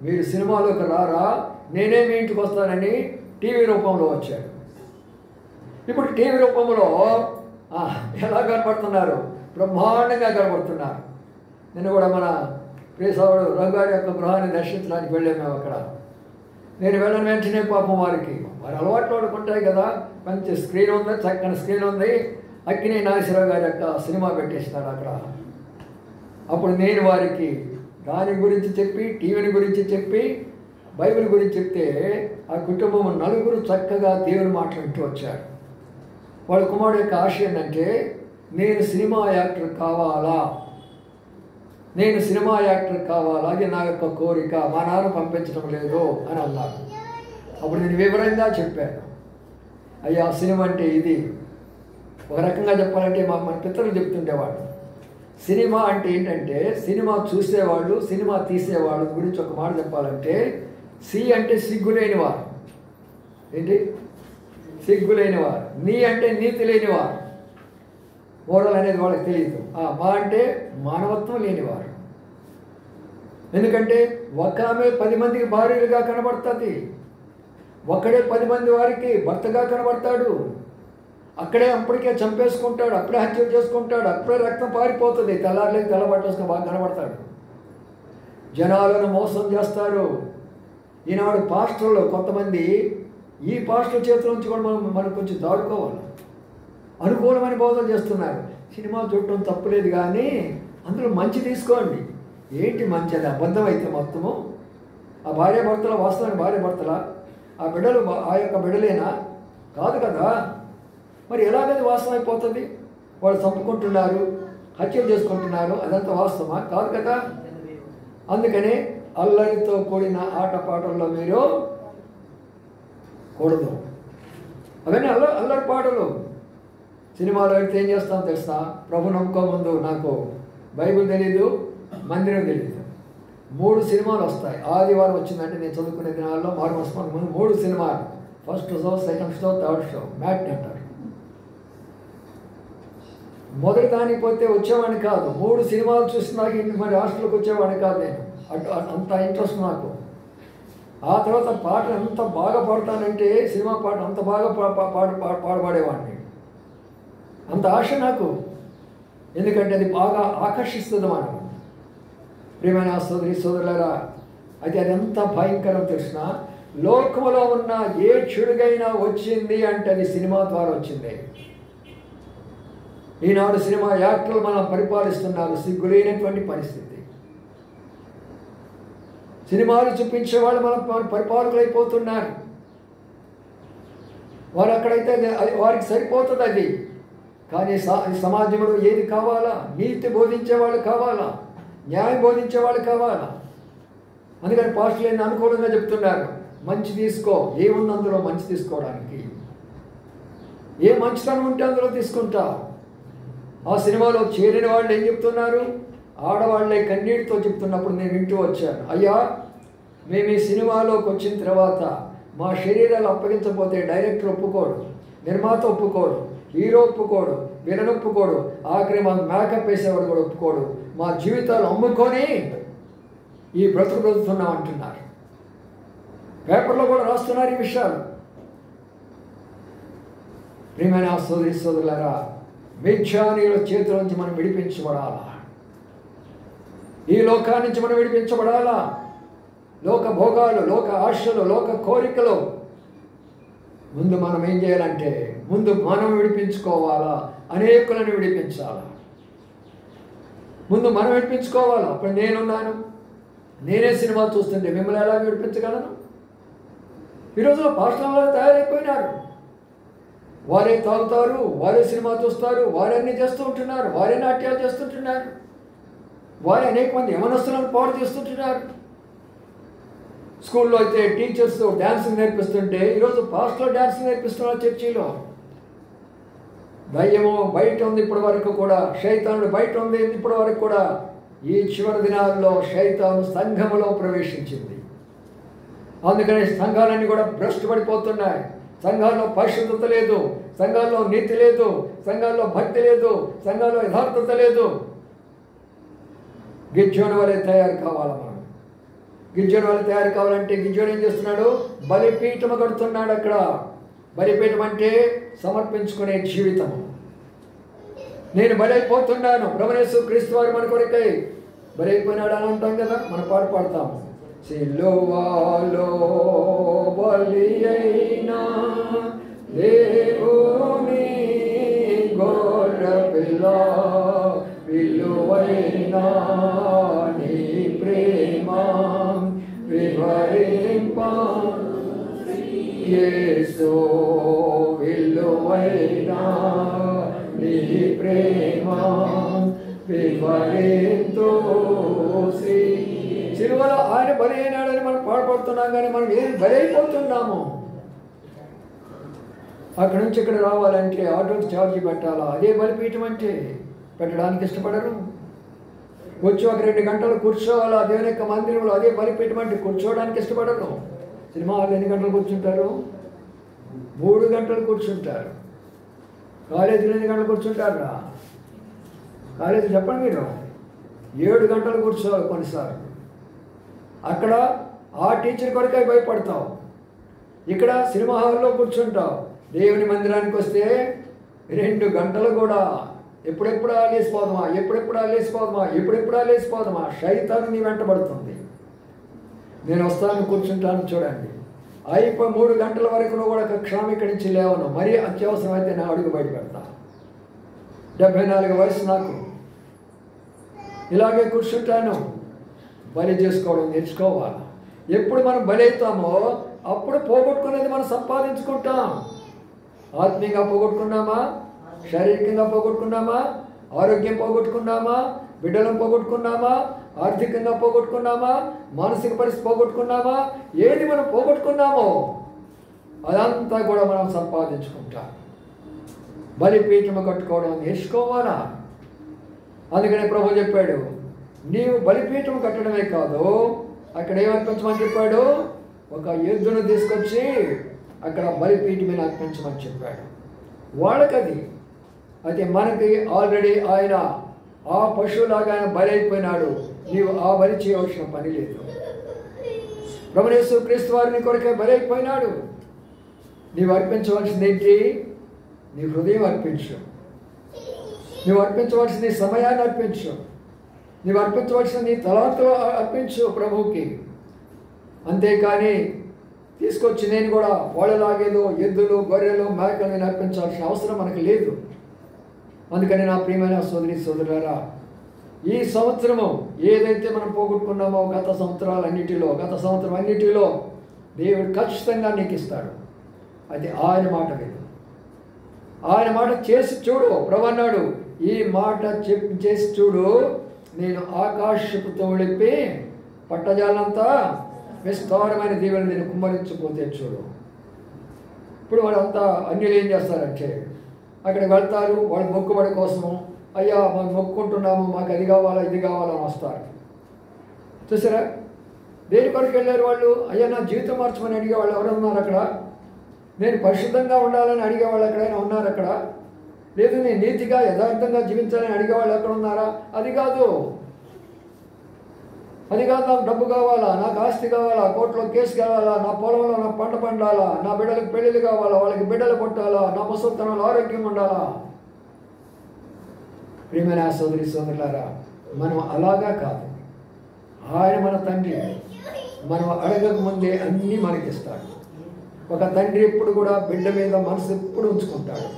మీరు సినిమాలోకి రారా, నేనే మీ ఇంటికి వస్తానని టీవీ రూపంలో వచ్చాడు. ఇప్పుడు టీవీ రూపంలో ఎలా కనబడుతున్నారు? బ్రహ్మాండంగా కనబడుతున్నారు. నేను కూడా మన ప్రియసోదరుడు రఘుగారి యొక్క గృహాన్ని దర్శించడానికి వెళ్ళాము మేము అక్కడ. నేను వెళ్ళిన వెంటనే పాపం వారి అలవాట్లు వాడుకుంటాయి కదా, మంచి స్క్రీన్ ఉంది, చక్కని స్క్రీన్ ఉంది. అక్కినే నాగేశ్వరరావు గారి యొక్క సినిమా పెట్టేసినాడు అక్కడ. అప్పుడు నేను వారికి దాని గురించి చెప్పి, టీవీని గురించి చెప్పి, బైబిల్ గురించి చెప్తే ఆ కుటుంబం 4 చక్కగా దేవుని మాటలు వింటూ వచ్చారు. వాళ్ళ కుమారుడు యొక్క ఆశ ఏంటంటే నేను సినిమా యాక్టర్ కావాలా, నేను సినిమా యాక్టర్ కావాలా, అది నా యొక్క కోరిక, మా నాన్న పంపించడం లేదు అని అన్నారు. అప్పుడు నేను వివరంగా చెప్పాను, అయ్యా సినిమా అంటే ఇది. ఒక రకంగా చెప్పాలంటే మన పితరులు చెప్తుండేవాడు, సినిమా అంటే ఏంటంటే సినిమా చూసేవాళ్ళు, సినిమా తీసేవాళ్ళు గురించి ఒక మాట చెప్పాలంటే సి అంటే సిగ్గులేనివారు. ఏంటి? సిగ్గులేనివారు. నీ అంటే నీతి లేనివారు. మోరల్ అనేది వాళ్ళకి తెలియదు. మా అంటే మానవత్వం లేనివారు. ఎందుకంటే ఒక ఆమె 10 మందికి భార్యలుగా కనబడుతుంది, ఒక్కడే 10 మంది వారికి భర్తగా కనబడతాడు. అక్కడే అప్పటికే చంపేసుకుంటాడు, అప్పుడే హత్య చేసుకుంటాడు, అప్పుడే రక్తం పారిపోతుంది, తెల్లారలేక తెల్లబట్టేసుకుని బాగా కనబడతాడు. జనాలను మోసం చేస్తారు. ఈనాడు పాస్టర్లు కొంతమంది ఈ పాస్టర్ చేతుల నుంచి కూడా మనం కొంచెం దాడుకోవాలి. అనుకూలమైన బోధన చేస్తున్నారు. సినిమా చూడటం తప్పులేదు కానీ అందులో మంచి తీసుకోండి. ఏంటి మంచి? అది అబద్ధం అయితే మొత్తము ఆ భార్యాభర్తల వాస్తవానికి భార్యాభర్తల ఆ బిడ్డలు ఆ యొక్క బిడ్డలేనా? కాదు కదా. మరి ఎలాగది వాస్తవం అయిపోతుంది? వాళ్ళు చంపుకుంటున్నారు, హత్యలు చేసుకుంటున్నారు, అదంతా వాస్తవమా? కాదు కదా. అందుకని అల్లరితో కూడిన ఆటపాటల్లో మీరు కూడదు. అవన్నీ అల్లరి పాటలు. సినిమాలో వెళ్తే ఏం చేస్తాం తెలుసా? ప్రభు నమ్ముకో ముందు నాకు బైబిల్ తెలీదు, మందిరం తెలీదు. 3 సినిమాలు వస్తాయి. ఆదివారం వచ్చిందంటే నేను చదువుకునే దినాల్లో మారుమోసం ముందు 3 సినిమాలు, first show, second show, third show, matinee అంటారు. మొదటి దానికి పోతే వచ్చేవాడిని కాదు. 3 సినిమాలు చూసినాక ఇంటి మరి హాస్టల్కి వచ్చేవాడిని కాదు నేను. అంత ఇంట్రెస్ట్ నాకు. ఆ తర్వాత పాట ఎంత బాగా పాడతానంటే సినిమా పాట అంత బాగా పాడబడేవాడిని. అంత ఆశ నాకు. ఎందుకంటే అది బాగా ఆకర్షిస్తుంది మనకు. ప్రియమైన సోదరి సోదరులారా, అయితే అది ఎంత భయంకరం తెలిసిన, లోకంలో ఉన్న ఏ చెడుగైనా వచ్చింది అంటే అది సినిమా ద్వారా వచ్చింది. ఈనాడు సినిమా యాక్టర్లు మనం పరిపాలిస్తున్నారు. సిగ్గులేనటువంటి పరిస్థితి. సినిమాలు చూపించేవాళ్ళు మనం పరిపాలకులైపోతున్నారు. వారు అక్కడైతే వారికి సరిపోతుంది అది. కానీ సమాజంలో ఏది కావాలా? నీతి బోధించే వాళ్ళు కావాలా? న్యాయం బోధించే వాళ్ళు కావాలా? అందుకని పాస్టర్లు ఏంటి అనుకూలంగా చెప్తున్నారు, మంచి తీసుకో. ఏముంది అందులో మంచి తీసుకోవడానికి? ఏ మంచితనం ఉంటే అందులో తీసుకుంటా. ఆ సినిమాలో చేరిన వాళ్ళు ఏం చెప్తున్నారు? ఆడవాళ్ళే కన్నీటితో చెప్తున్నప్పుడు నేను వింటూ వచ్చాను, అయ్యా మేము ఈ సినిమాలోకి వచ్చిన తర్వాత మా శరీరాలు అప్పగించకపోతే డైరెక్టర్ ఒప్పుకోడు, నిర్మాత ఒప్పుకోడు, హీరో ఒప్పుకోడు, విలన్ ఒప్పుకోడు, ఆఖరి మా మేకప్ వేసేవాడు కూడా ఒప్పుకోడు. మా జీవితాలు అమ్ముకొని ఈ బ్రతుకుతున్నాం అంటున్నారు. పేపర్లో కూడా రాస్తున్నారు ఈ విషయాలు. ప్రియమైన సోదరి సోదరులారా, మిథ్యానీయుల చేతుల నుంచి మనం విడిపించబడాలా. ఈ లోకాన్ని నుంచి మనం విడిపించబడాలా. లోక భోగాలు, లోక ఆశలు, లోక కోరికలు ముందు మనం ఏం చేయాలంటే ముందు మనం విడిపించుకోవాలా, అనేకులను విడిపించాలా. ముందు మనం విడిపించుకోవాలా. అప్పుడు నేనున్నాను, నేనే సినిమా చూస్తుంటే మిమ్మల్ని ఎలా విడిపించగలను? ఈరోజు పాస్టర్లు తయారైపోయినారు. వారే తాగుతారు, వారే సినిమా చూస్తారు, వారే అన్నీ చేస్తూ ఉంటున్నారు, వారే నాట్యాలు చేస్తుంటున్నారు, వారే అనేక మంది యవనస్తులను పాడు చేస్తుంటున్నారు. స్కూల్లో అయితే టీచర్స్ డ్యాన్సింగ్ నేర్పిస్తుంటే ఈరోజు పాస్టర్లు డ్యాన్సింగ్ నేర్పిస్తున్నారు చర్చిలో. దయ్యము బయట ఉంది ఇప్పటి వరకు కూడా, శైతానుడు బయట ఉంది ఇప్పటి వరకు కూడా. ఈ చివరి దినాల్లో శైతాను సంఘములో ప్రవేశించింది. అందుకని సంఘాలన్నీ కూడా భ్రష్టు పడిపోతున్నాయి. సంఘాల్లో పరిశుద్ధత లేదు, సంఘాల్లో నీతి లేదు, సంఘాల్లో భక్తి లేదు, సంఘాల్లో యథార్థత లేదు. గిజ్జోని వలె తయారు కావాలి మనం. గిజ్జోని వలె తయారు కావాలంటే గిజ్జోని ఏం చేస్తున్నాడు? బలిపీఠం కడుతున్నాడు. అక్కడ బలిపీఠం అంటే సమర్పించుకునే జీవితము. నేను బలైపోతున్నాను, ప్రభుయేసు క్రీస్తు వారు మన కొరకై బలైపోయినాడు అని అంటాం కదా, మన పాట పాడతాము. సిలువలో బలి అయినా దేవుని గొర్రెపిల్ల, విలువైనా నీ ప్రేమ వివరింప యేసు, విలువైనా నీ ప్రేమ వివరింతు. సిలువలో ఆయన బలి అయినాడని మనం పాడుపడుతున్నాం, కానీ మనం ఏం బలి అయిపోతున్నాము. అక్కడి నుంచి ఇక్కడ రావాలంటే ఆటోకి ఛార్జీ పెట్టాలా? అదే బలిపీఠం అంటే పెట్టడానికి ఇష్టపడరు. వచ్చి ఒక 2 గంటలు కూర్చోవాలా దేవుని యొక్క మందిరంలో, అదే బలిపీఠం అంటే కూర్చోవడానికి ఇష్టపడరు. సినిమా వాళ్ళు ఎన్ని గంటలు కూర్చుంటారు? 3 గంటలు కూర్చుంటారు. కాలేజీలో ఎన్ని గంటలు కూర్చుంటారా? కాలేజీ చెప్పండి మీరు, 7 గంటలు కూర్చోవాలి కొన్నిసార్లు. అక్కడ ఆ టీచర్ కొరకై భయపడతావు, ఇక్కడ సినిమా హాల్లో కూర్చుంటావు. దేవుని మందిరానికి వస్తే 2 గంటలు కూడా ఎప్పుడెప్పుడు లేచిపోదామా, ఎప్పుడెప్పుడు లేచిపోదామా, ఎప్పుడెప్పుడు లేచిపోదామా. శైతాను నీ వెంటబడుతుంది. నేను వస్తాను, కూర్చుంటాను. చూడండి, అయిపోయి 3 గంటల వరకు కూడా ఒక క్షణం ఇక్కడి నుంచి లేవను. మరీ అత్యవసరం అయితే నా అడుగు బయట పెడతా. 74 వయసు నాకు. ఇలాగే కూర్చుంటాను. బలి చేసుకోవడం నేర్చుకోవాలి. ఎప్పుడు మనం బలి అవుతామో అప్పుడు పోగొట్టుకునేది మనం సంపాదించుకుంటాం. ఆత్మీయంగా పోగొట్టుకున్నామా, శారీరకంగా పోగొట్టుకున్నామా, ఆరోగ్యం పోగొట్టుకున్నామా, బిడ్డలను పోగొట్టుకున్నామా, ఆర్థికంగా పోగొట్టుకున్నామా, మానసిక పరిస్థితి పోగొట్టుకున్నామా, ఏది మనం పోగొట్టుకున్నామో అదంతా కూడా మనం సంపాదించుకుంటాం. బలిపీఠము కట్టుకోవడం నేర్చుకోవాలా. అందుకనే ప్రభు చెప్పాడు, నీవు బలిపీఠం కట్టడమే కాదు, అక్కడ ఏమర్పించమని చెప్పాడు, ఒక ఎద్దును తీసుకొచ్చి అక్కడ బలిపీఠం మీద అర్పించమని చెప్పాడు. వాళ్ళకది అయితే మనకి ఆల్రెడీ ఆయన ఆ పశువులాగా ఆయన బలి అయిపోయినాడు. నీవు ఆ బలి చేయవలసిన పని లేదు. ప్రభువు యేసు క్రీస్తు వారిని కొరకే బలి అయిపోయినాడు. నీవు అర్పించవలసింది ఏంటి? నీ హృదయం అర్పించు. నువ్వు అర్పించవలసిన నీ సమయాన్ని అర్పించు. నువ్వు అర్పించవలసిన నీ తలాంతులు అర్పించు ప్రభువుకి. అంతేకాని తీసుకొచ్చి నేను కూడా వాళ్ళలాగేదో ఎద్దులు గొర్రెలు మేకలను అర్పించాల్సిన అవసరం మనకు లేదు. అందుకని నా ప్రియమైన సోదరి సోదరులారా, ఈ సంవత్సరము ఏదైతే మనం పోగొట్టుకున్నామో గత సంవత్సరం అన్నిటిలో దేవుడు ఖచ్చితంగా నీకు ఇస్తాడు. అది ఆయన మాట విను. ఆయన మాట చేసి చూడు. ప్రభు అన్నాడు, ఈ మాట చేసి చూడు, నేను ఆకాశపు తోడిప్పి పట్టజాలంతా విస్తారమైన దీవెన నేను కుమ్మరించిపోతే చూడు. ఇప్పుడు వాళ్ళంతా అన్యులు ఏం చేస్తారంటే అక్కడికి వెళ్తారు, వాళ్ళ మొక్కుబడి కోసము, అయ్యా మేము మొక్కుంటున్నాము, మాకు అది కావాలా ఇది కావాలని వస్తారు. చూసారా, దేని కొరకు వెళ్ళారు వాళ్ళు? అయ్యా నా జీవితం మార్చమని అడిగే వాళ్ళు ఎవరు ఉన్నారు అక్కడ? నేను పరిశుద్ధంగా ఉండాలని అడిగేవాళ్ళు ఎక్కడైనా ఉన్నారు అక్కడ? లేదు నేను నీతిగా యథార్థంగా జీవించాలని అడిగేవాళ్ళు ఎక్కడ ఉన్నారా? అది కాదు, నాకు డబ్బు కావాలా, నాకు ఆస్తి కావాలా, కోర్టులో కేసు కావాలా, నా పొలంలో నా పంట పండాలా, నా బిడ్డలకు పెళ్ళిళ్ళు కావాలా, వాళ్ళకి బిడ్డలు కొట్టాలా, నా ముసలితనంలో ఆరోగ్యం ఉండాలా. ప్రియమైన సోదరి సోదరులారా, మనం అలాగా కాదు. ఆయన మన తండ్రి. మనం అడగక ముందే అన్నీ మనకిస్తాడు. ఒక తండ్రి ఎప్పుడు కూడా బిడ్డ మీద మనసు ఎప్పుడు ఉంచుకుంటాడు.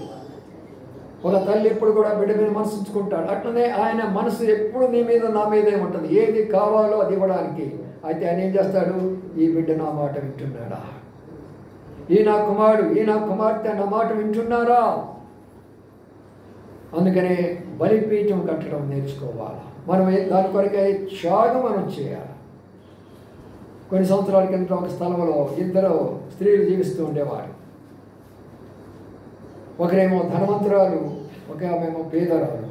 ఒక తల్లి ఎప్పుడు కూడా బిడ్డ మీద మనసు ఉంచుకుంటాడు. అట్లనే ఆయన మనసు ఎప్పుడు నీ మీద నా మీదే ఉంటుంది. ఏది కావాలో అది ఇవ్వడానికి. అయితే ఆయన ఏం చేస్తాడు? ఈ బిడ్డ నా మాట వింటున్నాడా? ఈ నా కుమారుడు, ఈ నా కుమార్తె నా మాట వింటున్నారా? అందుకనే బలిపీఠం కట్టడం నేర్చుకోవాలి. మనం దాని కొరకై త్యాగం మనం చేయాలి. కొన్ని సంవత్సరాల కింద ఒక స్థలంలో ఇద్దరు స్త్రీలు జీవిస్తూ ఉండేవారు. ఒకరేమో ధనవంతురాలు, ఒక ఆమెమో పేదరాలు.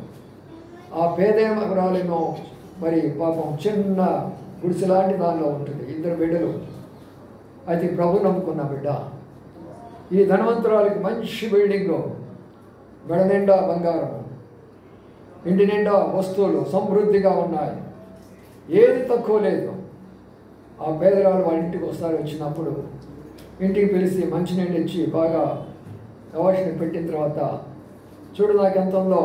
ఆ పేదరాలేమో మరి పాపం చిన్న గుడిసెలాంటి దానిలో ఉంటుంది. ఇద్దరు బిడ్డలు. అయితే ప్రభు నమ్ముకున్న బిడ్డ. ఈ ధనవంతురాలకి మంచి బిల్డింగు, మెడ నిండా బంగారం, ఇంటి నిండా వస్తువులు సమృద్ధిగా ఉన్నాయి, ఏది తక్కువ లేదు. ఆ పేదరాలు వాళ్ళ ఇంటికి వచ్చినప్పుడు ఇంటికి పిలిచి మంచినీళ్ళు ఇచ్చి బాగా కావాల్సిన పెట్టిన తర్వాత, చూడు నాకు ఎంత ఉందో,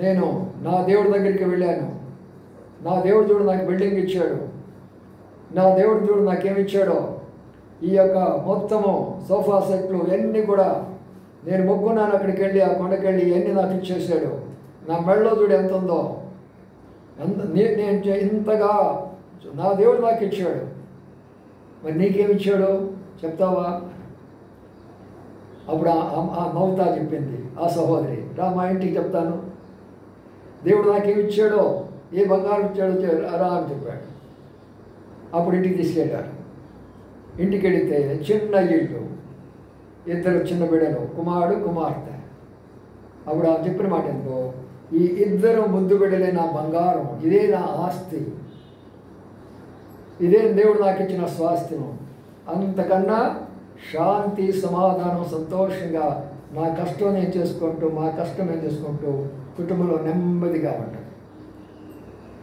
నేను నా దేవుడి దగ్గరికి వెళ్ళాను, నా దేవుడు చూడు నాకు బిల్డింగ్ ఇచ్చాడు, నా దేవుడు చూడు నాకేమిచ్చాడో, ఈ యొక్క మొత్తము సోఫా సెట్లు ఇవన్నీ కూడా నేను మొక్కున్నాను, అక్కడికి వెళ్ళి ఆ కొండకెళ్ళి ఇవన్నీ నాకు ఇచ్చేసాడు, నా మెడలో చూడు ఎంత ఉందో, నేను ఇంతగా నా దేవుడు నాకు ఇచ్చాడు, మరి నీకేమిచ్చాడు చెప్తావా? అప్పుడు ఆ మమతా చెప్పింది, ఆ సహోదరి, రా మా ఇంటికి చెప్తాను, దేవుడు నాకేమిచ్చాడో, ఏ బంగారం ఇచ్చాడో రా అని చెప్పాడు. అప్పుడు ఇంటికి తీసుకెళ్ళారు. ఇంటికి వెళితే చిన్న ఇల్లు, ఇద్దరు చిన్న బిడ్డలు, కుమారుడు కుమార్తె. అప్పుడు ఆ చెప్పిన మాట ఎంతో, ఈ ఇద్దరు ముద్దు బిడ్డలే నా బంగారం, ఇదే నా ఆస్తి, ఇదే దేవుడు నాకు ఇచ్చిన స్వాస్థ్యం. అంతకన్నా శాంతి, సమాధానం, సంతోషంగా నా కష్టం నేను చేసుకుంటూ, మా కష్టం నేను చేసుకుంటూ కుటుంబంలో నెమ్మదిగా ఉంటుంది.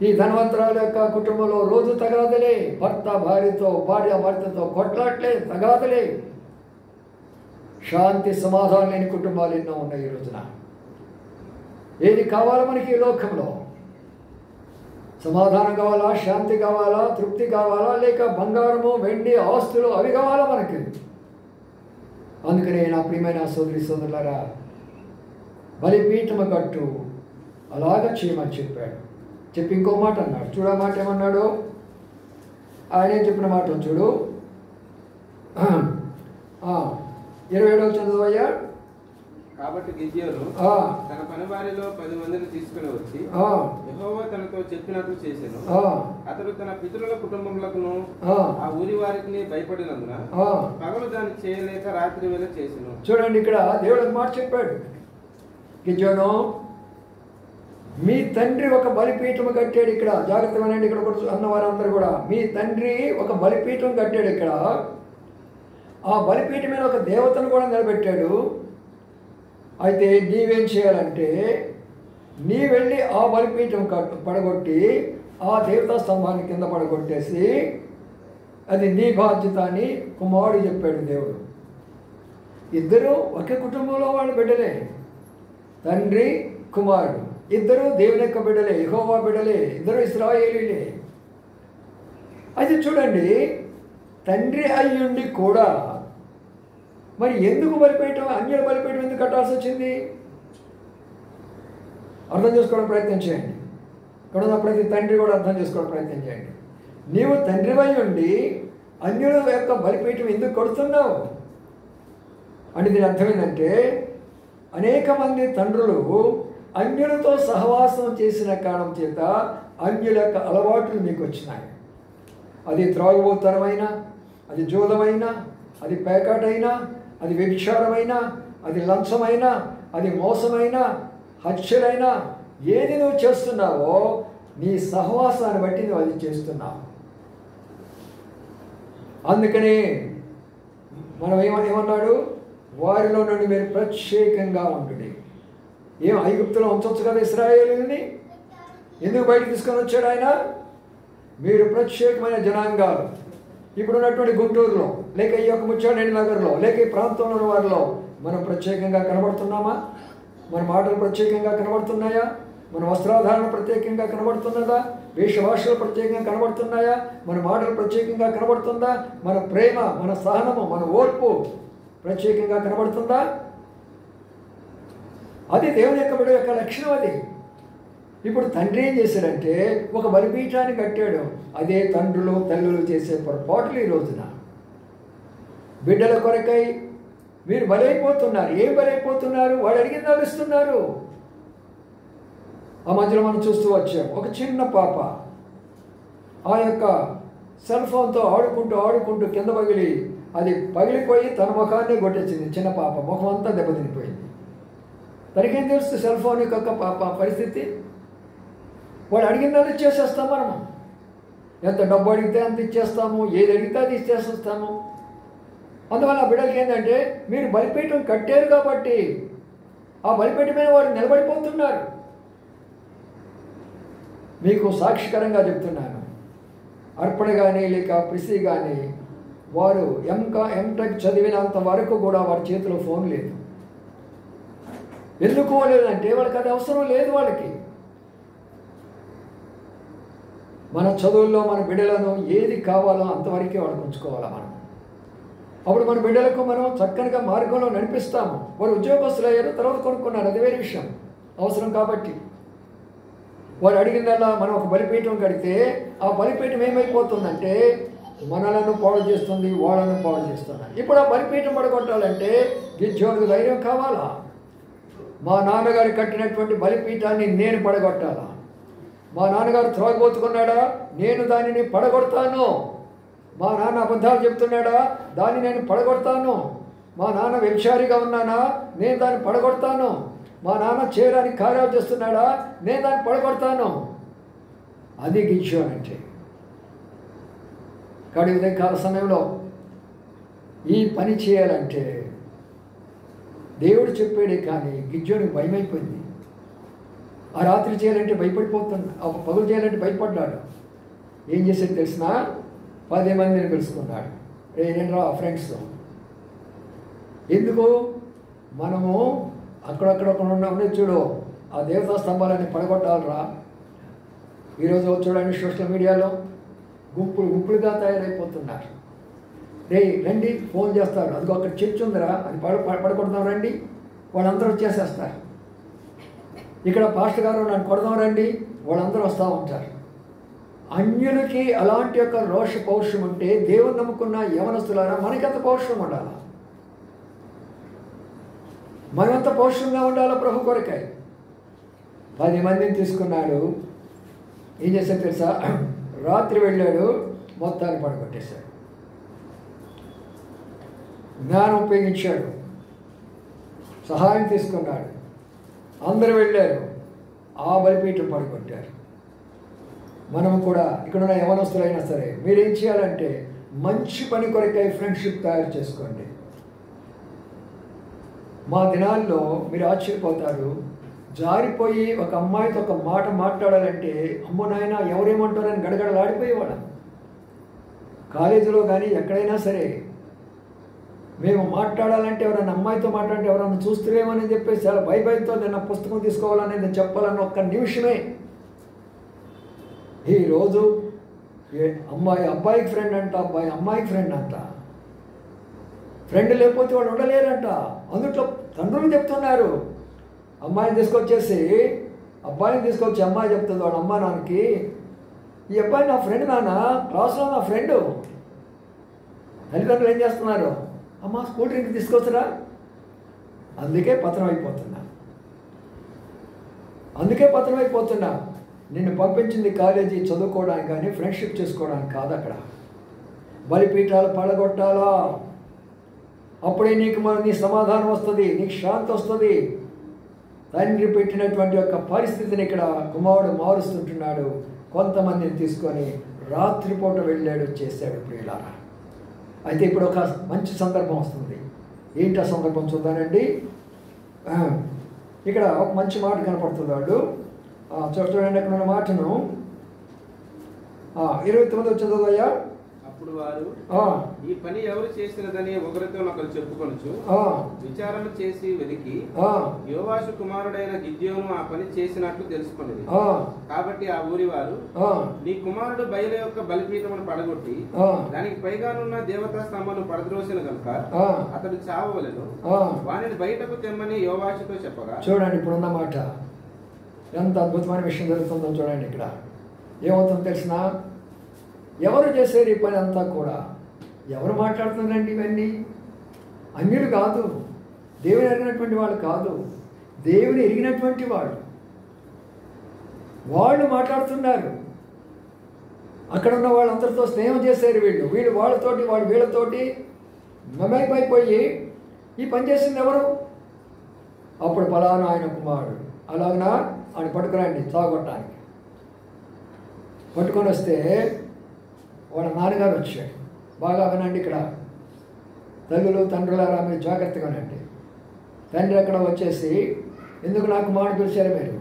ఈ ధనవంతరాల యొక్క కుటుంబంలో రోజు తగాదలే, భర్త భార్యతో, భార్య భర్తతో కొట్లాట్లే, తగాదలే. శాంతి సమాధానం లేని కుటుంబాలు ఎన్నో ఉన్నాయి ఈ రోజున. ఏది కావాలో మనకి ఈ లోకంలో? సమాధానం కావాలా, శాంతి కావాలా, తృప్తి కావాలా, లేక బంగారము, వెండి, ఆస్తులు అవి కావాలా మనకి? అందుకనే నా ప్రియమైన సోదరి సోదరులారా, బలిపీఠము కట్టు, అలాగా చేయమని చెప్పాడు. చెప్పి ఇంకో మాట అన్నాడు. చూడ మాట ఏమన్నాడు? ఆయన చెప్పిన మాట చూడు, 27వ చదువయ్యా. కాబట్టి గిద్యోను తన పని వారిలో 10 మందిని తీసుకుని వచ్చి యెహోవా తనతో చెప్పినట్లు చేసెను. అతడు తన పితరుల కుటుంబములకును ఆ ఊరి వారికి భయపడినందున పగలు దాన్ని చేయలేక రాత్రి వేళ చేసెను. చూడండి, ఇక్కడ దేవుడు మాట చెప్పాడు. గిద్యోను, మీ తండ్రి ఒక బలిపీఠం కట్టాడు ఇక్కడ. జాగ్రత్తగా వినండి, ఇక్కడ అన్న వారందరూ కూడా. మీ తండ్రి ఒక బలిపీఠం కట్టాడు ఇక్కడ. ఆ బలిపీఠం మీద ఒక దేవతను కూడా నిలబెట్టాడు. అయితే నీవేం చేయాలంటే, నీ వెళ్ళి ఆ బలిపీఠం పడగొట్టి ఆ దేవతా స్తంభాన్ని కింద పడగొట్టేసి, అది నీ బాధ్యత అని కుమారుడు చెప్పాడు దేవుడు. ఇద్దరు ఒకే కుటుంబంలో వాళ్ళు బిడ్డలే, తండ్రి కుమారుడు. ఇద్దరు దేవుని యొక్క బిడ్డలే, యెహోవా బిడ్డలే, ఇద్దరు ఇశ్రాయేలీలే. అయితే చూడండి, తండ్రి అయ్యుండి కూడా మరి ఎందుకు బలిపీఠం, అన్యుల బలిపీఠం ఎందుకు కట్టాల్సి వచ్చింది? అర్థం చేసుకోవడం ప్రయత్నం చేయండి. ఇక్కడ ఉన్న ప్రతి తండ్రి కూడా అర్థం చేసుకోవడం ప్రయత్నం చేయండి. నీవు తండ్రివై ఉండి అన్యుల యొక్క బలిపీఠం ఎందుకు కొడుతున్నావు అంటే దీని అర్థం ఏంటంటే, అనేక మంది తండ్రులు అన్యులతో సహవాసం చేసిన కారణం చేత అన్యుల యొక్క అలవాట్లు మీకు వచ్చినాయి. అది త్రాగుబోతనమైనా, అది జూదమైనా, అది పేకాటైనా, అది వ్యభిచారమైనా, అది లంచమైనా, అది మోసమైనా, హత్యలైనా, ఏది నువ్వు చేస్తున్నావో నీ సహవాసాన్ని బట్టి నువ్వు అది చేస్తున్నావు. అందుకనే మనం ఏమన్నాడు, వారిలో నుండి మీరు ప్రత్యేకంగా ఉండుడి. ఏం ఐగుప్తులో ఉంచవచ్చు కదా ఇశ్రాయేలుని? ఎందుకు బయటకు తీసుకొని వచ్చాడు ఆయన? మీరు ప్రత్యేకమైన జనాంగాలు. ఇప్పుడు ఉన్నటువంటి గుంటూరులో, లేక ఈ యొక్క ముచ్చాడేడి నగర్లో, లేక ఈ ప్రాంతంలో ఉన్న వారిలో మనం ప్రత్యేకంగా కనబడుతున్నామా? మన మాటలు ప్రత్యేకంగా కనబడుతున్నాయా? మన వస్త్రాధారణ ప్రత్యేకంగా కనబడుతున్నదా? వేషభాషలు ప్రత్యేకంగా కనబడుతున్నాయా? మన మాటలు ప్రత్యేకంగా కనబడుతుందా? మన ప్రేమ, మన సహనము, మన ఓర్పు ప్రత్యేకంగా కనబడుతుందా? అది దేవుని యొక్క బిడ్డ యొక్క లక్షణం. అది ఇప్పుడు తండ్రి ఏం చేశాడంటే ఒక బలిపీఠాన్ని కట్టాడు. అదే తండ్రులు తల్లులు చేసే పొరపాట్లు ఈ రోజున. బిడ్డల కొరకై మీరు బలైపోతున్నారు. ఏం బలైపోతున్నారు? వాడు అడిగిన వాళ్ళు ఇస్తున్నారు. ఆ మధ్యలో మనం చూస్తూ వచ్చాం, ఒక చిన్న పాప ఆ యొక్క సెల్ ఫోన్తో ఆడుకుంటూ కింద అది పగిలిపోయి తన ముఖాన్ని కొట్టేసింది. చిన్న పాప ముఖం అంతా దెబ్బతినిపోయింది. తనకేం తెలుసు సెల్ ఫోన్ యొక్క పరిస్థితి? వాడు అడిగిందని ఇచ్చేసేస్తాం మనము. ఎంత డబ్బు అడిగితే అంత ఇచ్చేస్తాము, ఏది అడిగితే అది ఇచ్చేసేస్తాము. అందువల్ల ఆ బిడ్డలకి ఏంటంటే, మీరు బలిపీఠం కట్టారు కాబట్టి ఆ బలిపీఠం మీద వారు నిలబడిపోతున్నారు. మీకు సాక్షికరంగా చెప్తున్నాను, అర్పణ కానీ లేక ప్రిసి కానీ వారు ఎంటెక్ చదివినంత వరకు కూడా వారి చేతిలో ఫోన్ లేదు. ఎందుకు లేదంటే వాళ్ళకి అది అవసరం లేదు. వాళ్ళకి మన చదువుల్లో మన బిడ్డలను ఏది కావాలో అంతవరకే వాళ్ళకి ఉంచుకోవాలా మనం. అప్పుడు మన బిడ్డలకు మనం చక్కనిగా మార్గంలో నడిపిస్తాము. వారు ఉద్యోగస్తులు అయ్యారు, తర్వాత కొనుక్కున్నారు, అది వేరే విషయం, అవసరం కాబట్టి. వారు అడిగిందల్లా మనం ఒక బలిపీఠం కడితే ఆ బలిపీఠం ఏమైపోతుందంటే మనలను పాడు చేస్తుంది, వాళ్ళను పాడు చేస్తుంది. ఇప్పుడు ఆ బలిపీఠం పడగొట్టాలంటే గిద్యోనుకు ధైర్యం కావాలా? మా నాన్నగారు కట్టినటువంటి బలిపీఠాన్ని నేను పడగొట్టాలా? మా నాన్నగారు త్రాగుబోతుకున్నాడా? నేను దానిని పడగొడతాను. మా నాన్న అబద్ధాలు చెప్తున్నాడా? దాన్ని నేను పడగొడతాను. మా నాన్న వ్యభిచారిగా ఉన్నానా? నేను దాన్ని పడగొడతాను. మా నాన్న చేయడానికి కార్యాలు చేస్తున్నాడా? నేను దాన్ని పడగొడతాను. అది గిద్యోను అంటే. కాబట్టి ఉదయకాల సమయంలో ఈ పని చేయాలంటే దేవుడు చెప్పాడే, కానీ గిద్యోనుకు భయమైపోయింది. ఆ రాత్రి చేయాలంటే పగులు చేయాలంటే భయపడ్డాడు. ఏం చేసేది తెలిసిన 10 మందిని పిలుచుకున్నాడు. నేను రా ఫ్రెండ్స్. ఎందుకు? మనము అక్కడక్కడ ఉండే చూడు, ఆ దేవతా స్తంభాలన్నీ పడగొట్టాలరా. ఈరోజు చూడండి సోషల్ మీడియాలో గుంపులుగా తయారైపోతున్నారు. రండి, ఫోన్ చేస్తారు, అదిగో అక్కడ చర్చ్ ఉందిరా, అది పడగొడదాం రండి, వాళ్ళందరూ వచ్చేసేస్తారు. ఇక్కడ పాస్టర్ గారు నన్ను కొడదాం రండి, వాళ్ళందరూ వస్తూ ఉంటారు. అన్యులకి అలాంటి యొక్క రోష పౌరుషం ఉంటే దేవుని నమ్ముకున్న యవనస్తులారా మనకెంత పౌరుషం ఉండాలా? మనంత పౌరుషంగా ఉండాలా ప్రభు కొరకై. 10 మందిని తీసుకున్నాడు. ఏం చేశాడు తెలుసా? రాత్రి వెళ్ళాడు, మొత్తాన్ని పడగొట్టేశాడు. జ్ఞానం ఉపయోగించాడు, సహాయం తీసుకున్నాడు. అందరూ వెళ్ళారు, ఆ బలిపీఠం పడగొట్టారు. మనం కూడా ఇక్కడున్న యవనస్తులైనా సరే మీరేం చేయాలంటే మంచి పని కొరకై ఫ్రెండ్షిప్ తయారు చేసుకోండి. మా దినాల్లో మీరు ఆశ్చర్యపోతారు, జారిపోయి ఒక అమ్మాయితో ఒక మాట మాట్లాడాలంటే అమ్మో నాయన ఎవరేమంటారని గడగడలాడిపోయేవాళ్ళం. కాలేజీలో కానీ ఎక్కడైనా సరే మేము మాట్లాడాలంటే ఎవరైనా అమ్మాయితో మాట్లాడితే ఎవరైనా చూస్తున్నామని చెప్పేసి చాలా భయభయంతో నా పుస్తకం తీసుకోవాలనేది చెప్పాలన్న ఒక్క నిమిషమే. ఈరోజు అమ్మాయి అబ్బాయికి ఫ్రెండ్ అంట, అబ్బాయి అమ్మాయికి ఫ్రెండ్ అంట. ఫ్రెండ్ లేకపోతే వాడు ఉండలేరంట. అందుట్లో తండ్రులు చెప్తున్నారు, అమ్మాయిని తీసుకొచ్చేసి అబ్బాయిని తీసుకొచ్చి అమ్మాయి చెప్తుంది వాడు అమ్మా నాన్నకి, ఈ అబ్బాయి నా ఫ్రెండ్ నాన్న, క్లాస్లో నా ఫ్రెండు. తల్లిదండ్రులు ఏం చేస్తున్నారు, అమ్మ స్కూల్ డ్రింక్ తీసుకొచ్చరా. అందుకే పతనం అయిపోతున్నా. నిన్ను పంపించింది కాలేజీ చదువుకోవడానికి కానీ ఫ్రెండ్షిప్ చేసుకోవడానికి కాదు. అక్కడ బలిపీఠాలు పడగొట్టాలా, అప్పుడే నీకు నీ సమాధానం వస్తుంది, నీకు శాంతి వస్తుంది. తండ్రి పెట్టినటువంటి యొక్క పరిస్థితిని ఇక్కడ కుమారుడు మారుస్తుంటున్నాడు. కొంతమందిని తీసుకొని రాత్రిపూట వెళ్ళాడు, చేశాడు ప్రియులారా. అయితే ఇప్పుడు ఒక మంచి సందర్భం వస్తుంది. ఏంటి ఆ సందర్భం చూద్దానండి. ఇక్కడ ఒక మంచి మాట కనపడుతుంది. వాళ్ళు చూడండి అక్కడ ఉన్న మాటను 29 చదువుదయ్యా. అప్పుడు వారు ఈ పని ఎవరు చేసినదని ఒకరితో ఒకరు చెప్పుకొనుచు విచారణ చేసి వెతికి యోవాషు కుమారుడైన గిద్యోను ఆ పని చేసినట్లు తెలుసుకున్నది. కాబట్టి ఆ ఊరి వారు, నీ కుమారుడు బయలు యొక్క బలిపీఠమును పడగొట్టి దానికి పైగానున్న దేవతా స్తంభమును పడద్రోసిన కనుక అతడు చావవలెను, వానిని బయటకు తెమ్మని యోవాషుతో చెప్పగా. చూడండి ఇప్పుడున్న మాట ఎంత అద్భుతమైన విషయం జరుగుతుందో చూడండి. ఇక్కడ ఏమవుతుందో తెలిసిన, ఎవరు చేశారు ఈ పని అంతా కూడా? ఎవరు మాట్లాడుతున్నారండి ఇవన్నీ? అన్యులు కాదు, దేవుని ఎరిగినటువంటి వాళ్ళు కాదు, దేవుని ఎరిగినటువంటి వాళ్ళు మాట్లాడుతున్నారు. అక్కడ ఉన్న వాళ్ళందరితో స్నేహం చేశారు. వీళ్ళు వాళ్ళతోటి, వాళ్ళు వీళ్ళతోటి మమైపోయి ఈ పని చేసింది ఎవరు? అప్పుడు ఫలానా ఆయన కుమారుడు, అలాగనా ఆయన పట్టుకురండి చావగొట్టడానికి. పట్టుకొని వస్తే వాళ్ళ నాన్నగారు వచ్చాడు. బాగా వినండి, ఇక్కడ తల్లులు తండ్రులారా మీరు జాగ్రత్తగా వినండి. తండ్రి అక్కడ వచ్చేసి, ఎందుకు నా కుమారుడు పిలిచారు మీరు?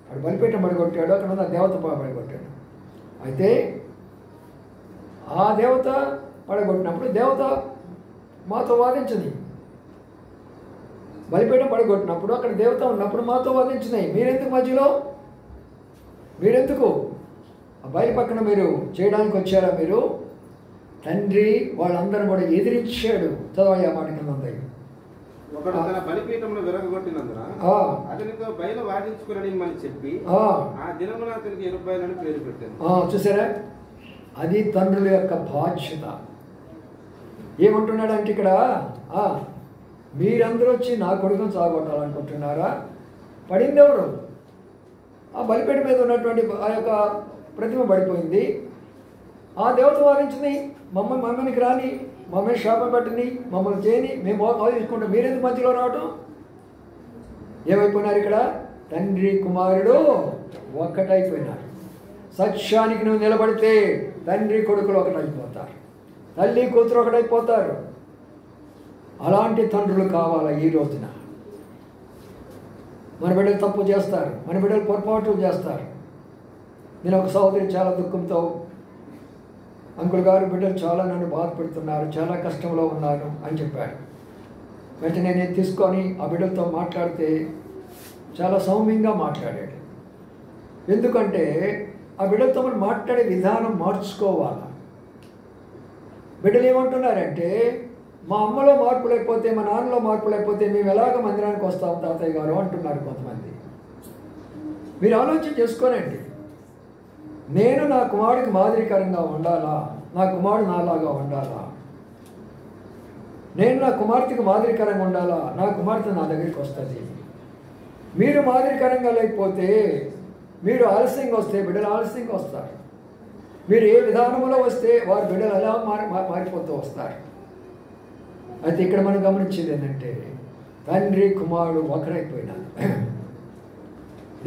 అక్కడ బలిపీఠం పడిగొట్టాడు, అక్కడ ఉన్న దేవత పడిగొట్టాడు. అయితే ఆ దేవత పడగొట్టినప్పుడు దేవత మాతో వాదించింది. బలిపీఠం పడగొట్టినప్పుడు అక్కడ దేవత ఉన్నప్పుడు మాతో వాదించినాయి. మీరెందుకు ఆ బయలు పక్కన మీరు చేయడానికి వచ్చారా? మీరు తండ్రి వాళ్ళందరూ కూడా ఎదిరించాడు. చదవయ్యా మాట కింద ఉంది. ఒకడు తన బలిపీఠమును విరగొట్టినందున అతనితో బయలు వాదించుకునని చెప్పి ఆ దినమున అతనికి ఎరుబయలని పేరు పెట్టాను. చూసారా, అది తండ్రుల యొక్క బాధ్యత. ఏమంటున్నాడంటే ఇక్కడ, మీరందరూ వచ్చి నా కొడుకును చావగొట్టాలనుకుంటున్నారా? పడింది ఎవరు? ఆ బలిపేట మీద ఉన్నటువంటి ఆ యొక్క ప్రతిమ పడిపోయింది. ఆ దేవత వాదించింది, మమ్మల్ని రాని, మమ్మల్ని శాపం పెట్టని, మమ్మల్ని చేయని, మేము ఆలోచించుకుంటాం. మీరెందుకు మధ్యలో రావటం? ఏమైపోయినారు ఇక్కడ? తండ్రి కుమారుడు ఒక్కటైపోయినారు. సత్యానికి నువ్వు నిలబడితే తండ్రి కొడుకులు ఒకటైపోతారు, తల్లి కూతురు ఒకటైపోతారు. అలాంటి తండ్రులు కావాలా ఈ రోజున? మన బిడ్డలు తప్పు చేస్తారు, మన బిడ్డలు పొరపాట్లు చేస్తారు. నేను ఒక సహోదరి చాలా దుఃఖంతో, అంకుల్ గారు బిడ్డలు చాలా నన్ను బాధపెడుతున్నారు, చాలా కష్టంలో ఉన్నాను అని చెప్పాడు. వెంటనే నేను తీసుకొని ఆ బిడ్డలతో మాట్లాడితే చాలా సౌమ్యంగా మాట్లాడాడు. ఎందుకంటే ఆ బిడ్డలతో మనం మాట్లాడే విధానం మార్చుకోవాలి. బిడ్డలు ఏమంటున్నారంటే, మా అమ్మలో మార్పు లేకపోతే, మా నాన్నలో మార్పు లేకపోతే మేము ఎలాగ మందిరానికి వస్తాం తాతయ్య గారు అంటున్నారు కొంతమంది. మీరు ఆలోచన చేసుకోనండి. నేను నా కుమారుడికి మాదిరికరంగా ఉండాలా? నా కుమారుడు నాలాగా ఉండాలా? నేను నా కుమార్తెకు మాదిరికరంగా ఉండాలా? నా కుమార్తె నా దగ్గరికి వస్తుంది. మీరు మాదిరికరంగా లేకపోతే, మీరు ఆలస్యంగా వస్తే బిడ్డలు ఆలస్యంగా వస్తారు. మీరు ఏ విధానంలో వస్తే వారి బిడ్డలు అలా మారిపోతూ వస్తారు. అయితే ఇక్కడ మనం గమనించేది ఏంటంటే తండ్రి కుమారుడు ఒకరైపోయినారు.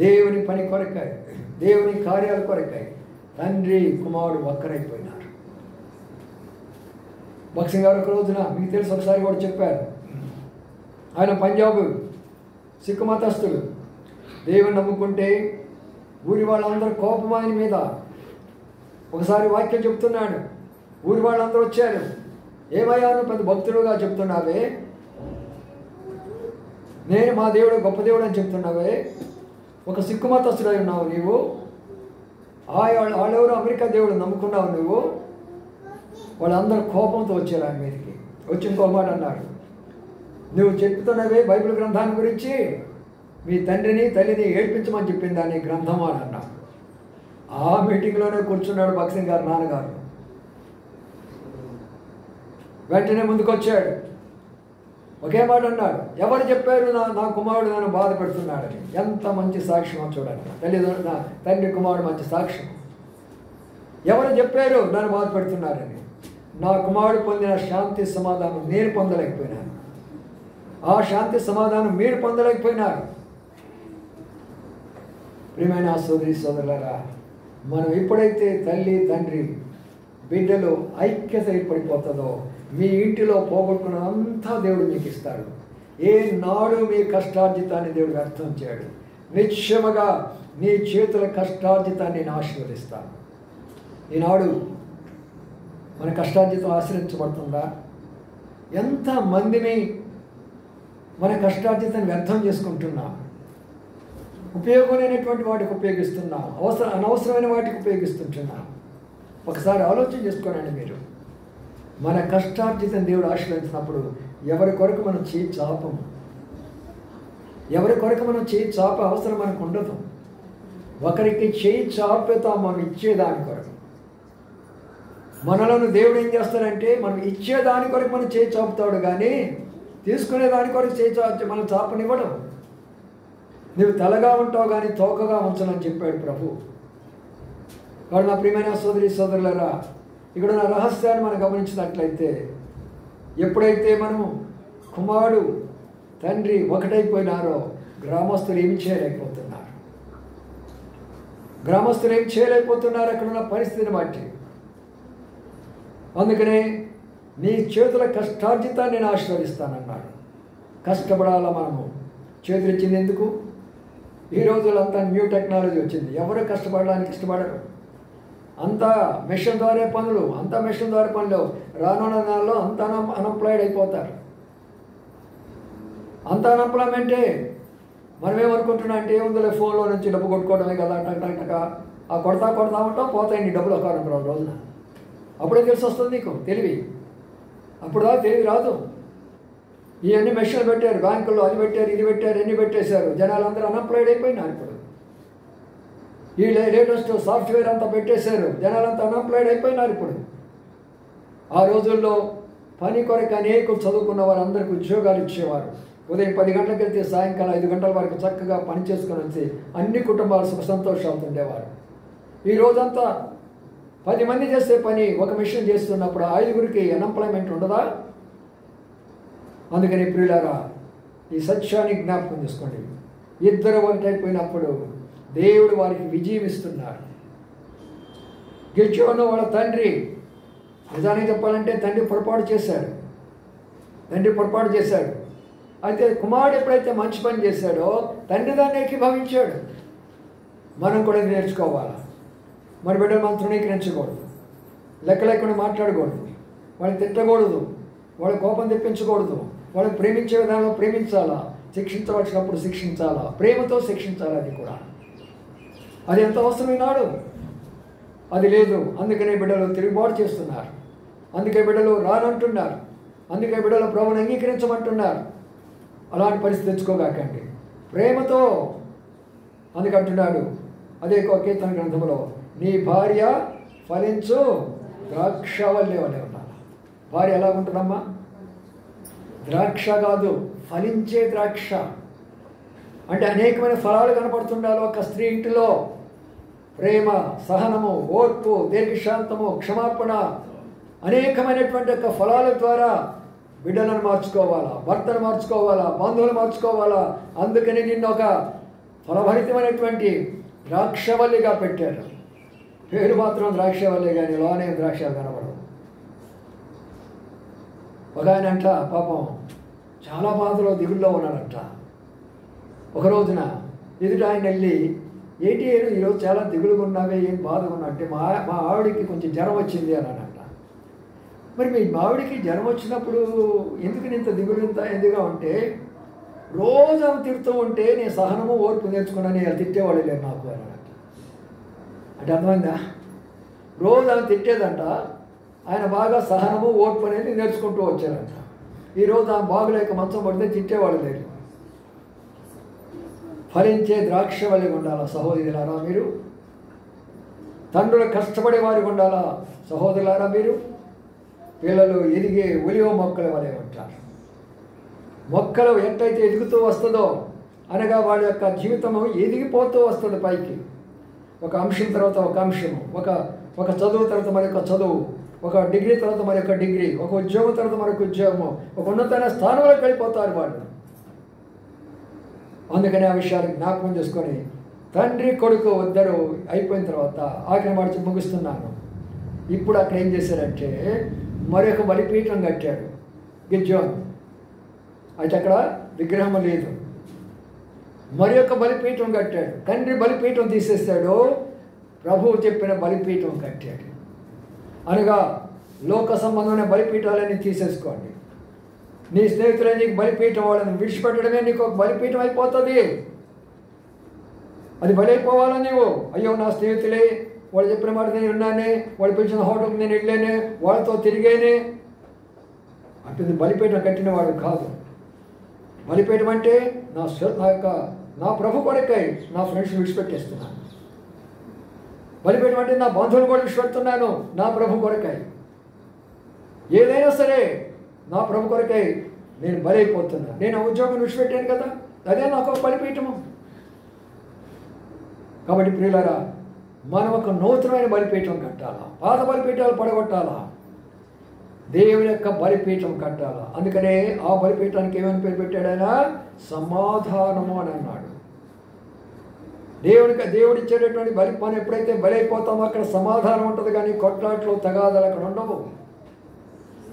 దేవుని పని కొరకాయి, దేవుని కార్యాల కొరకాయి తండ్రి కుమారుడు ఒక్కరైపోయినారు. భక్సింగ్ గారు ఒక రోజున మీకు తెలుసు ఒకసారి కూడా చెప్పారు. ఆయన పంజాబ్ సిక్కు మతస్థుడు. దేవుని నమ్ముకుంటే ఊరి వాళ్ళందరూ కోపం ఆయన మీద. ఒకసారి వాక్యం చెప్తున్నాడు, ఊరి వాళ్ళందరూ వచ్చారు, ఏమయ్యా నువ్వు పెద్ద భక్తుడుగా చెప్తున్నావే, నేను మా దేవుడు గొప్ప దేవుడు అని చెప్తున్నావే, ఒక సిక్కు మతస్థుడై ఉన్నావు నీవు, వాళ్ళెవరు అమెరికా దేవుడు నమ్ముకున్నావు నువ్వు. వాళ్ళందరూ కోపంతో వచ్చారు ఆయన మీదకి. వచ్చి ఇంకో మాట అన్నాడు, నువ్వు చెప్తున్నవే బైబిల్ గ్రంథాన్ని గురించి మీ తండ్రిని తల్లిని ఏడ్పించమని చెప్పింది దాన్ని గ్రంథం అని అన్నాడు. ఆ మీటింగ్లోనే కూర్చున్నాడు భక్సింగ్ గారు నాన్నగారు. వెంటనే ముందుకొచ్చాడు, ఒకే మాట అన్నాడు, ఎవరు చెప్పారు నా కుమారుడు నన్ను బాధ పెడుతున్నాడని. ఎంత మంచి సాక్ష్యం చూడండి. నా తండ్రి కుమారుడు మంచి సాక్ష్యం. ఎవరు చెప్పారు నన్ను బాధ పెడుతున్నారని? నా కుమారుడు పొందిన శాంతి సమాధానం నేను పొందలేకపోయినాను, ఆ శాంతి సమాధానం మీరు పొందలేకపోయినారు. ప్రియమైన సోదరి సోదరులారా, మనం ఎప్పుడైతే తల్లి తండ్రి బిడ్డలు ఐక్యత ఏర్పడిపోతుందో మీ ఇంటిలో పోగొట్టుకున్నంతా దేవుడు మీకు ఇస్తాడు. ఏ నాడు మీ కష్టార్జితాన్ని దేవుడు వ్యర్థం చేయడు. నిశ్చయముగా నీ చేతుల కష్టార్జితాన్ని నేను ఆశీర్వదిస్తాను. ఈనాడు మన కష్టార్జితం ఆశ్రయించబడుతుందా? ఎంతమందిని మన కష్టార్జితాన్ని వ్యర్థం చేసుకుంటున్నాం? ఉపయోగమైనటువంటి వాటికి ఉపయోగిస్తున్నాం, అనవసరమైన వాటికి ఉపయోగిస్తుంటున్నాం. ఒకసారి ఆలోచన చేసుకోనండి మీరు. మన కష్టార్జితం దేవుడు ఆశీర్వదించినప్పుడు ఎవరి కొరకు మనం చేయి చాపము, ఎవరి కొరకు మనం చేయి చాప అవసరం మనకు ఉండదు. ఒకరికి చేయి చాపుతాం మనం ఇచ్చేదాని కొరకు. మనలను దేవుడు ఏం చేస్తాడంటే మనం ఇచ్చేదాని కొరకు మనం చేయి చాపుతాడు, కానీ తీసుకునే దాని కొరకు చేయి మనం చాపనివ్వడం. నువ్వు తలగా ఉంటావు కానీ తోకగా ఉంచనని చెప్పాడు ప్రభు. వాడు నా ప్రియమైన సోదరి సోదరులారా, ఇక్కడ నా రహస్యాన్ని మనం గమనించినట్లయితే ఎప్పుడైతే మనము కుమారుడు తండ్రి ఒకటైపోయినారో గ్రామస్తులు ఏమి చేయలేకపోతున్నారు. గ్రామస్తులు ఏం చేయలేకపోతున్నారు అక్కడ ఉన్న పరిస్థితిని బట్టి. అందుకనే నీ చేతుల కష్టార్జితాన్ని నేను ఆశీర్వదిస్తానన్నాడు. కష్టపడాలా మనము. చేతులు ఇచ్చింది ఎందుకు? ఈ రోజులంతా న్యూ టెక్నాలజీ వచ్చింది, ఎవరు కష్టపడడానికి ఇష్టపడరు. అంతా మెషిన్ ద్వారా పనులు, అంతా మెషిన్ ద్వారా పనులు. రానున్న నెలలో అంతా అన్ఎంప్లాయిడ్ అయిపోతారు. అంత అన్ఎంప్లాయ్మెంటే. మనమేమనుకుంటున్నా అంటే ఏముందిలే ఫోన్లో నుంచి డబ్బు కొట్టుకోవడమే కదా, టక్ ఆ కొడతా ఉంటాం, పోతాయి నీ డబ్బులు ఒక రోజున. అప్పుడే తెలిసి వస్తుంది నీకు తెలివి. అప్పుడు తెలివి రాదు. ఇవన్నీ మెషిన్లు పెట్టారు, బ్యాంకుల్లో అది పెట్టారు, ఇది పెట్టారు, ఎన్ని పెట్టేశారు. జనాలు అందరూ అన్ఎంప్లాయిడ్ అయిపోయినారు. ఇప్పుడు ఈ లేటెస్ట్ సాఫ్ట్వేర్ అంతా పెట్టేశారు, జనాలంతా అన్ఎంప్లాయిడ్ అయిపోయినారు. ఇప్పుడు ఆ రోజుల్లో పని కొరకు అనేకులు చదువుకున్న వారందరికీ ఉద్యోగాలు ఇచ్చేవారు. ఉదయం 10 గంటలకు వెళ్తే సాయంకాలం 5 గంటల వరకు చక్కగా పని చేసుకొని వచ్చి అన్ని కుటుంబాలు సుఖ సంతోషాలతో ఉండేవారు. ఈ రోజంతా 10 మంది చేసే పని ఒక మిషన్ చేస్తున్నప్పుడు 5గురికి అన్ఎంప్లాయ్మెంట్ ఉండదా? అందుకని ప్రియులారా, ఈ సత్యాన్ని జ్ఞాపకం చేసుకోండి. ఇద్దరు ఒకటైపోయినప్పుడు దేవుడు వారికి విజయం ఇస్తున్నారు. గిద్యోను వాళ్ళ తండ్రి, నిజానికి చెప్పాలంటే తండ్రి పొరపాటు చేశాడు. అయితే కుమారుడు ఎప్పుడైతే మంచి పని చేశాడో తండ్రి దాన్ని ఏకీభవించాడు. మనం కూడా నేర్చుకోవాలి. మన బిడ్డలు మనం తృణీకరించకూడదు, లెక్క లేకుండా మాట్లాడకూడదు, వాళ్ళని తిట్టకూడదు, వాళ్ళ కోపం తెప్పించకూడదు. వాళ్ళని ప్రేమించే విధానంలో ప్రేమించాలా, శిక్షించవలసినప్పుడు శిక్షించాలా, ప్రేమతో శిక్షించాలి. అది కూడా అది ఎంత అవసరమైనాడు అది లేదు. అందుకనే బిడ్డలు తిరుగుబాటు చేస్తున్నారు, అందుకే బిడ్డలు రానంటున్నారు, అందుకే బిడ్డలు ప్రభువుని అంగీకరించమంటున్నారు. అలాంటి పరిస్థితి తెచ్చుకోగాకండి, ప్రేమతో. అందుకంటున్నాడు అదే కీర్తన గ్రంథంలో, నీ భార్య ఫలించు ద్రాక్ష వల్లే ఉండాలి. భార్య ఎలా ఉంటుందమ్మా? ద్రాక్ష కాదు, ఫలించే ద్రాక్ష. అంటే అనేకమైన ఫలాలు కనపడుతుండాలి ఒక స్త్రీ ఇంటిలో. ప్రేమ, సహనము, ఓర్పు, దీర్ఘశాంతము, క్షమాపణ, అనేకమైనటువంటి యొక్క ఫలాల ద్వారా బిడ్డలను మార్చుకోవాలా, భర్తను మార్చుకోవాలా, బంధువులు మార్చుకోవాలా. అందుకని నిన్ను ఒక ఫలభరితమైనటువంటి ద్రాక్షవల్లిగా పెట్టారు. పేరు మాత్రం ద్రాక్షవల్లి, కానీ లోనే ద్రాక్ష కనబడవు. ఒక ఆయన అంట పాపం చాలా బాధలో దిగుల్లో ఉన్నాడంట. ఒక రోజున ఎదుట ఆయన వెళ్ళి, ఏంటి ఈరోజు చాలా దిగులుగా ఉన్నావే, ఏం బాధగా ఉన్నా అంటే, మా ఆవిడికి కొంచెం జ్వరం వచ్చింది అన్నాడంట. మరి మీ ఆవిడికి జ్వరం వచ్చినప్పుడు ఎందుకు ఇంత దిగులు ఎందుగా ఉంటే, రోజు ఆమె తిడుతూ ఉంటే నేను సహనము ఓర్పు నేర్చుకున్నాను, ఇలా తిట్టేవాళ్ళు లేరు నాకు అన్నాడంట. అంటే అర్థమైందా? రోజు ఆమె తిట్టేదంట, ఆయన బాగా సహనము ఓర్పు అనేది నేర్చుకుంటూ వచ్చారంట. ఈరోజు ఆమె బాగులేక మంచం పడితే తిట్టేవాళ్ళు లేరు. ఫలించే ద్రాక్షవల్లిగా ఉండాలా సహోదరులారా మీరు? తండ్రులు కష్టపడే వారికి ఉండాలా సహోదరులారా మీరు? పిల్లలు ఎదిగే ఒలివ మొక్కల వలె ఉంటారు. మొక్కలు ఎట్లయితే ఎదుగుతూ వస్తుందో, అనగా వాళ్ళ యొక్క జీవితము ఎదిగిపోతూ వస్తుంది పైకి. ఒక అంశం తర్వాత ఒక అంశము, ఒక చదువు తర్వాత మరొక చదువు, ఒక డిగ్రీ తర్వాత మరొక డిగ్రీ, ఒక ఉద్యోగం తర్వాత మరొక ఉద్యోగము, ఒక ఉన్నతమైన స్థానంలోకి వెళ్ళిపోతారు వాళ్ళు. అందుకని ఆ విషయాన్ని జ్ఞాపకం చేసుకొని, తండ్రి కొడుకు ఇద్దరు అయిపోయిన తర్వాత ఆఖరి మాట ముగిస్తున్నాను. ఇప్పుడు అక్కడ ఏం చేశారంటే మరొక బలిపీఠం కట్టాడు గిద్యోను. అయితే అక్కడ విగ్రహం లేదు, మరొక బలిపీఠం కట్టాడు. తండ్రి బలిపీఠం తీసేస్తాడు, ప్రభువు చెప్పిన బలిపీఠం కట్టాడు. అనగా లోక సంబంధమైన బలిపీఠాలన్నీ తీసేసుకోండి. నీ స్నేహితులే నీకు బలిపీఠం, వాళ్ళని విడిచిపెట్టడమే నీకు ఒక బలిపీఠం అయిపోతుంది. అది బలైపోవాలా నీవు? అయ్యో నా స్నేహితులే, వాళ్ళు చెప్పిన మాట నేను విన్నానే, వాళ్ళు పిలిచిన హోటల్కి నేను వెళ్ళానే, వాళ్ళతో తిరిగానే అంటే బలిపీఠం కట్టినవాడు కాదు. బలిపీఠం అంటే నా ప్రభు కొరకై నా ఫ్రెండ్స్ విడిచిపెట్టేస్తున్నాను. బలిపీఠం అంటే నా బంధువులు కూడా విడిచిపెడుతున్నాను నా ప్రభు కొరకై. ఏదైనా సరే నా ప్రభు కొరకై నేను బలైపోతున్నా. నేను ఉద్యోగం విడిచిపెట్టాను కదా, అదే నాకు ఒక బలిపీఠము. కాబట్టి ప్రియులారా, మనం ఒక నూతనమైన బలిపీఠం కట్టాలా, పాత బలిపీఠాలు పడగొట్టాలా, దేవుని యొక్క బలిపీఠం కట్టాలా. అందుకనే ఆ బలిపీఠానికి ఏమైనా పేరు పెట్టాడు ఆయన? సమాధానము అని అన్నాడు. దేవుడు ఇచ్చేటటువంటి బలి మనం ఎప్పుడైతే బలైపోతామో అక్కడ సమాధానం ఉంటుంది, కానీ కొట్లాట్లు తగాదాలు అక్కడ ఉండవు.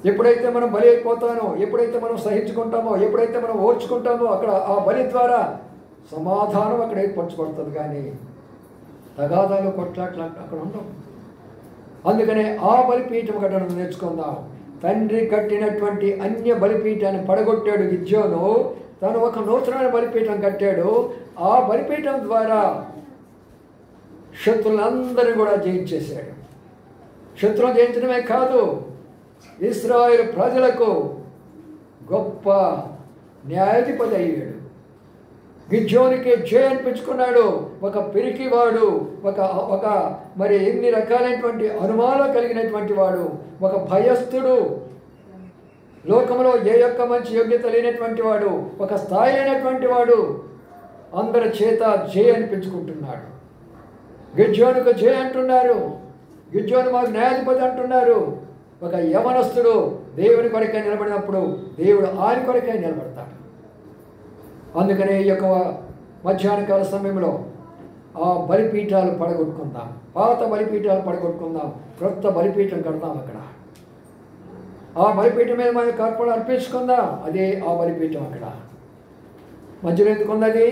ఎప్పుడైతే మనం బలి అయిపోతామో, ఎప్పుడైతే మనం సహించుకుంటామో, ఎప్పుడైతే మనం ఓర్చుకుంటామో, అక్కడ ఆ బలి ద్వారా సమాధానం అక్కడ ఏర్పరచబడుతుంది, కానీ తగాదాలు కొట్లాట్లు అక్కడ ఉండవు. అందుకనే ఆ బలిపీఠం కట్టడం నేర్చుకుందాం. తండ్రి కట్టినటువంటి అన్య బలిపీఠాన్ని పడగొట్టాడు గిద్యోను. తను ఒక నూతనమైన బలిపీఠం కట్టాడు. ఆ బలిపీఠం ద్వారా శత్రులందరినీ కూడా జయించేశాడు. శత్రువులు జయించడమే కాదు, ఇశ్రాయేలు ప్రజలకు గొప్ప న్యాయాధిపతి అయ్యాడు. గిద్యోనికి జయ అనిపించుకున్నాడు. ఒక పిరికివాడు, ఒక మరి ఎన్ని రకాలైనటువంటి అనుమానాలు కలిగినటువంటి వాడు, ఒక భయస్థుడు, లోకంలో ఏ యొక్క మంచి యోగ్యత లేనటువంటి వాడు, ఒక స్థాయి లేనటువంటి వాడు అందరి చేత జయ అనిపించుకుంటున్నాడు. గిద్యోనుకు జయ అంటున్నారు, గిద్యోను మాకు న్యాయాధిపతి అంటున్నారు. ఒక యవనస్తుడు దేవుని కొరకై నిలబడినప్పుడు దేవుడు ఆయన కొరకై నిలబడతాడు. అందుకనే ఈ యొక్క మధ్యాహ్నకాల సమయంలో ఆ బలిపీఠాలు పడగొట్టుకుందాం, పాత బలిపీఠాలు పడగొట్టుకుందాం, క్రొత్త బలిపీఠం కడతాం. అక్కడ ఆ బలిపీఠం మీద మన అర్పణ అర్పించుకుందాం. అదే ఆ బలిపీఠం. అక్కడ మధ్యలో ఎందుకున్నది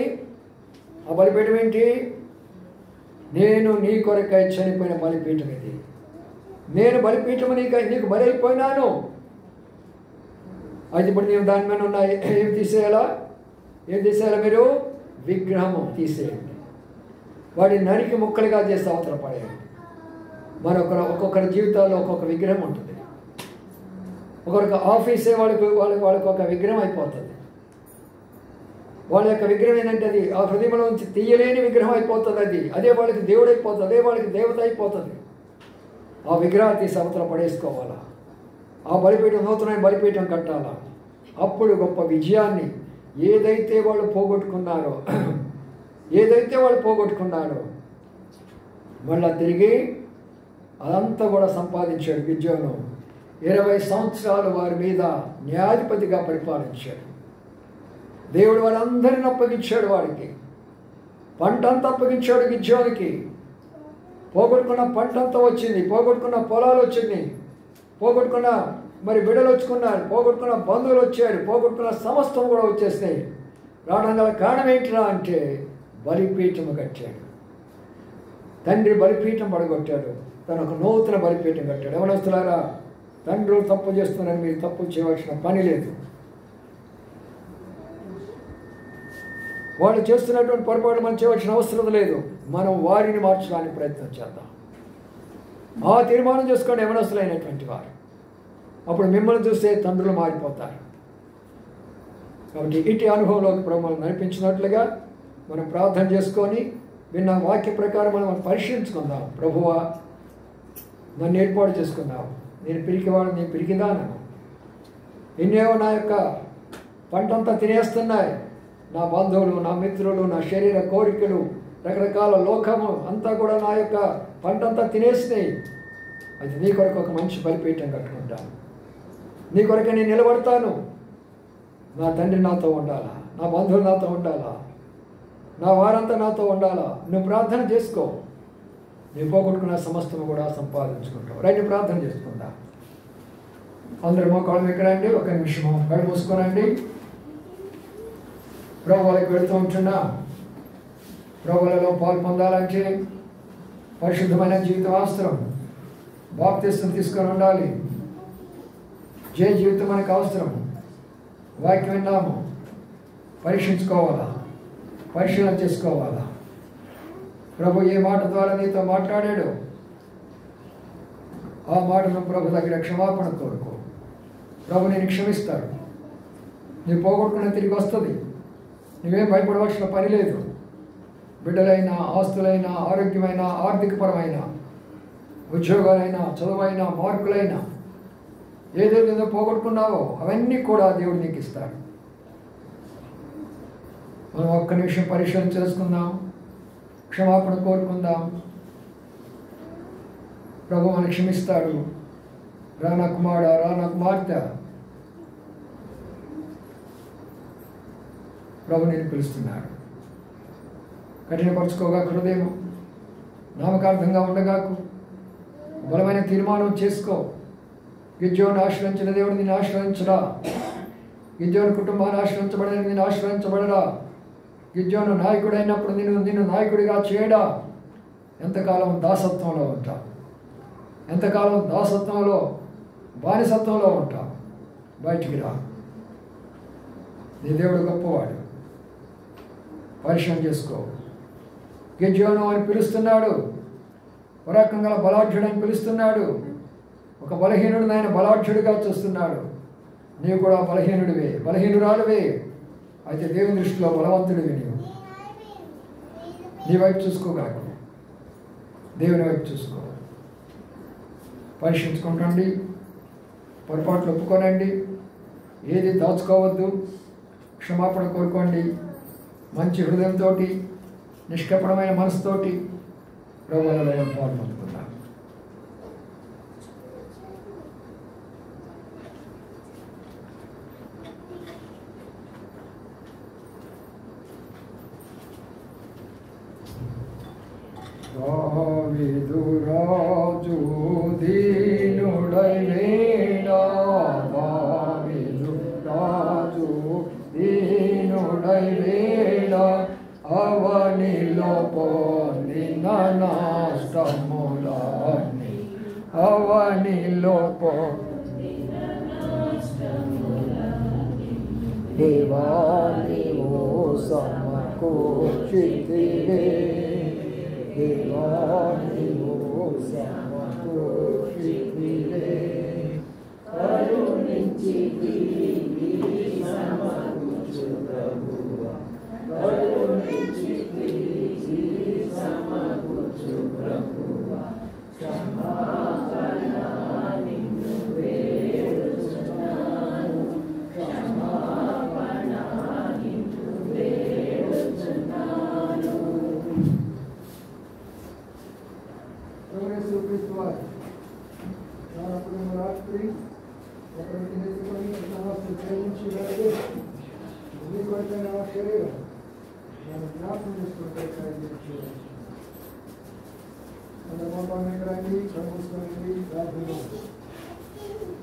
ఆ బలిపీఠం? ఏంటి? నేను నీ కొరకై చనిపోయిన బలిపీఠం ఇది. నేను బలిపీఠం నీకు బలి అయిపోయినాను. అయితే ఇప్పుడు నేను దాని మీద ఉన్న ఏం తీసేయాలా? మీరు విగ్రహము తీసేయండి, వాటిని నరికి ముక్కలుగా చేసి అవతల పడేయండి. ఒక్కొక్కరి జీవితాల్లో ఒక్కొక్క విగ్రహం ఉంటుంది. ఒకరికి ఆఫీసే వాళ్ళకి ఒక విగ్రహం అయిపోతుంది. వాళ్ళ యొక్క విగ్రహం ఏంటంటే అది ఆ హృదయంలో నుంచి తీయలేని విగ్రహం అయిపోతుంది. అదే వాళ్ళకి దేవుడు అయిపోతుంది, అదే వాళ్ళకి దేవత అయిపోతుంది. ఆ విగ్రహం తీసి అవతల పడేసుకోవాలా. ఆ బలిపీఠం నూతనమైన బలిపీఠం కట్టాలా. అప్పుడు గొప్ప విజయాన్ని ఏదైతే వాళ్ళు పోగొట్టుకున్నారో మళ్ళా తిరిగి అదంతా కూడా సంపాదించాడు గిద్యోను. 20 సంవత్సరాలు వారి మీద న్యాయాధిపతిగా పరిపాలించాడు. దేవుడు వాళ్ళందరిని అప్పగించాడు. వాడికి పంటంతా అప్పగించాడు. గిద్యోనికి పోగొట్టుకున్న పంటంతా వచ్చింది, పోగొట్టుకున్న పొలాలు వచ్చింది, పోగొట్టుకున్న మరి బిడ్డలు వచ్చుకున్నారు, పోగొట్టుకున్న బంధువులు వచ్చారు, పోగొట్టుకున్న సమస్తం కూడా వచ్చేసినాయి. రావడం గల కారణం ఏంటిరా అంటే బలిపీఠము కట్టాడు. తండ్రి బలిపీఠం పడగొట్టాడు, తను ఒక నూతన బలిపీఠం కట్టాడు. ఎవరొస్తున్నారా? తండ్రులు తప్పు చేస్తున్నారని మీరు తప్పు చేయవలసిన పని లేదు. వాళ్ళు చేస్తున్నటువంటి పొరపాటు మనం చేయవలసిన అవసరం లేదు. మనం వారిని మార్చడానికి ప్రయత్నం చేద్దాం. ఆ తీర్మానం చేసుకోండి యవనస్తులైనటువంటి వారు. అప్పుడు మిమ్మల్ని చూస్తే తండ్రులు మారిపోతారు. కాబట్టి ఇటు అనుభవంలోకి ప్రభువును నడిపించినట్లుగా మనం ప్రార్థన చేసుకొని విన్న వాక్య ప్రకారం మనం పరిశీలించుకుందాం. ప్రభువా, నన్ను ఏర్పాటు చేసుకున్నావు, నేను పిరికివాడు, నేను పిరికిదాను. ఎన్నేవో నా యొక్క పంటంతా తినేస్తున్నాయి. నా బంధువులు, నా మిత్రులు, నా శరీర కోరికలు, రకరకాల లోకము అంతా కూడా నా యొక్క పంటంతా తినేసినాయి. అది నీ కొరకు ఒక మంచి బలిపీఠం కట్టుకుంటాను. నీ కొరకు నేను నిలబడతాను. నా తండ్రి నాతో ఉండాలా, నా బంధువులు నాతో ఉండాలా, నా వారంతా నాతో ఉండాలా. నువ్వు ప్రార్థన చేసుకో. నువ్వు పోగొట్టుకున్న సమస్తము కూడా సంపాదించుకుంటావు. రండి ప్రార్థన చేసుకుంటా. అందరూ మోకాళ్ళు ఎక్కడండి, ఒక నిమిషం కళ్ళు మూసుకోనండి. ప్రభువులకు వెళుతూ ఉంటున్నా. ప్రభువులలో పాలు పొందాలంటే పరిశుద్ధమైన జీవితం అవసరం. బాప్తిస్మం తీసుకొని ఉండాలి. జయ జీవితం మనకు అవసరం. వాక్యం విన్నాము, పరీక్షించుకోవాలా, పరిశీలన చేసుకోవాలా. ప్రభు ఏ మాట ద్వారా నీతో మాట్లాడాడో ఆ మాటను ప్రభు దగ్గర క్షమాపణ కోరుకో. ప్రభు నేను క్షమిస్తాడు. నీ పోగొట్టుకున్న తిరిగి వస్తుంది. నువ్వేం భయపడవలసిన పని లేదు. బిడ్డలైనా, ఆస్తులైనా, ఆరోగ్యమైన, ఆర్థికపరమైన, ఉద్యోగాలైనా, చదువైనా, మార్కులైనా, ఏదైతే పోగొట్టుకున్నావో అవన్నీ కూడా దేవుడు నీకు ఇస్తాడు. మనం ఒక్క నిమిషం పరిశీలన చేసుకుందాం, క్షమాపణ కోరుకుందాం. ప్రభు మనం క్షమిస్తాడు. రానా కుమారుడా, రానా కుమార్తె, ప్రభు నేను పిలుస్తున్నాడు. కఠినపరుచుకోగా హృదయం, నామకార్థంగా ఉండగాకు, బలమైన తీర్మానం చేసుకో. గిద్యోను ఆశ్రయించిన దేవుడు నిన్ను ఆశ్రయించడా? గిద్యోను కుటుంబాన్ని ఆశ్రయించబడిన నిన్ను ఆశ్రయించబడడా? గిద్యోను నాయకుడు అయినప్పుడు నిన్ను నాయకుడిగా చేయడా? ఎంతకాలం దాసత్వంలో ఉంటావు? ఎంతకాలం దాసత్వంలో, బానిసత్వంలో ఉంటావు? బయటికి రా. నీ దేవుడు గొప్పవాడు. పరిశ్రమ చేసుకో. గిద్యోను అని పిలుస్తున్నాడు, పరాక్రమంగా బలాఢ్యుడని పిలుస్తున్నాడు. ఒక బలహీనుడు ఆయన బలాఢ్యుడిగా చూస్తున్నాడు. నీవు కూడా బలహీనుడివే, బలహీనురాలువే. అయితే దేవుని దృష్టిలో బలవంతుడివి. నీ వైపు చూసుకోగలకు, దేవుని వైపు చూసుకో. పరీక్షించుకుంటండి, పొరపాట్లు ఒప్పుకోనండి, ఏది దాచుకోవద్దు. క్షమాపణ కోరుకోండి. మంచి హృదయంతో, నిష్కపటమైన మనసుతోటి ప్రభువులలో పాల్పొందుతున్నాను. దావీదు రాజు దీనుడై వేడా, దావీదు రాజు దీనుడై వేడా, అవనిలో పొందిన నష్టములన్నీ, అవనిలో పొందిన నష్టములన్నీ, దేవా నీవు సమకూర్చితివే, దేవా నీవు సమకూర్చితివే, కరుణించి దీవి సమకూర్చు ప్రభువా, కరుణించి దీవి సమకూర్చు ప్రభువా, క్షమాపణ నిన్ను వేడుచున్నాను, క్షమాపణ నిన్ను వేడుచున్నాను. యేసుక్రీస్తు వారి రాత్రి శరీరం మనం జ్ఞాపకం చేసుకుంటే సందర్భాన్ని రండి ప్రభుత్వండి ప్రార్థన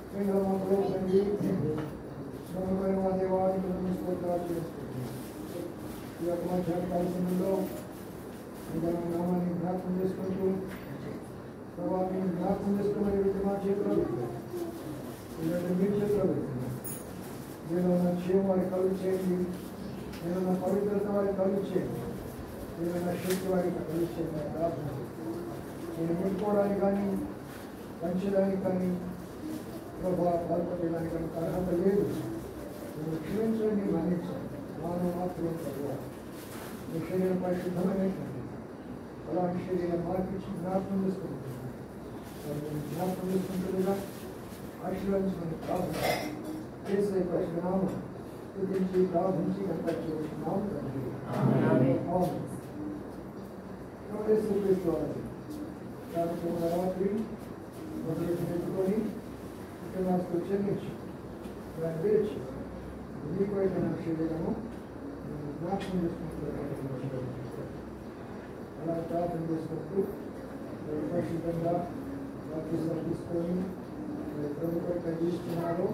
తండ్రి నమ్మకమైన దేవాన్ని ఈ యొక్క మధ్యాహ్నంలో నామాన్ని జ్ఞాపకం చేసుకుంటూ ప్రభావాన్ని జ్ఞాపకం చేసుకోమని మా చేతిలో ఇలాంటి మీ చేతిలో నేను నా క్షేమం వారికి కలుగు చేయండి నేను నా పవిత్రత వారికి కలుగు చేయండి నేను నా శక్తి వారికి కలుగు చేయండి ప్రార్థన నేను ముట్టుకోవడానికి కానీ పంచడానికి కానీ ప్రభావ పాల్పడడానికి కానీ అర్హత లేదు నేను క్షమించండి మన్నించండి మానవ మాత్రం ప్రభావ మీ శరీరం పరిశుద్ధమైనటువంటి అలాంటి శరీరం మార్పించి జ్ఞాపకం చేసుకుంటున్నాను జ్ఞాపకం చేసుకుంటుందిగా ఆశీర్వదించమని ప్రార్థన చేసే పరిశుభ్రనామం స్తుతించి ప్రార్థించి కనపరిచేస్తున్నాం తండ్రి రాత్రి మొదలు పెట్టుకొని ఉపన్యాసం చెల్లించి దాన్ని విరిచి మీకు అయితే నా శరీరము జ్ఞాపకం చేసుకుంటున్నాను అలా ప్రార్థన చేసుకుంటూ పరిశుభ్రంగా వాక్యం తీసుకొని ప్రభుత్వం కలిగిస్తున్నారు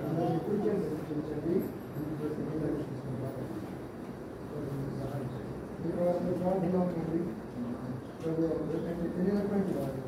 అందరినీ కూర్చొని ప్రార్థన ఉంది తెలియనటువంటి వారు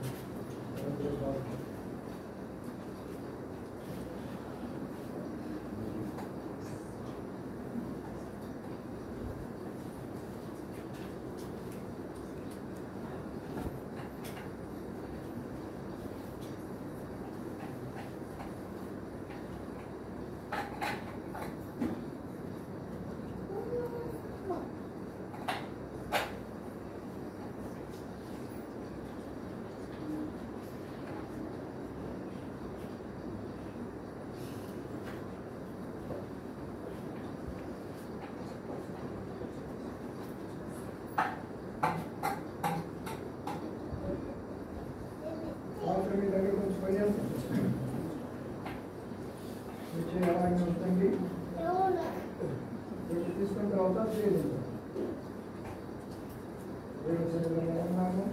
తీసుకున్న తర్వాత చేయలేదు ఉన్నాము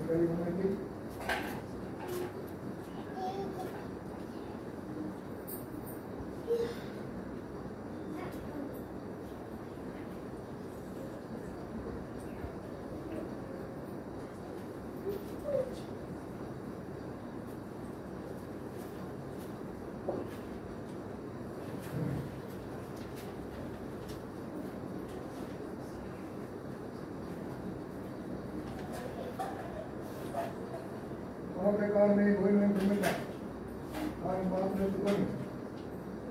కలిగి ఉండండి प्रकार में कोई नहीं मिला और बात में कोई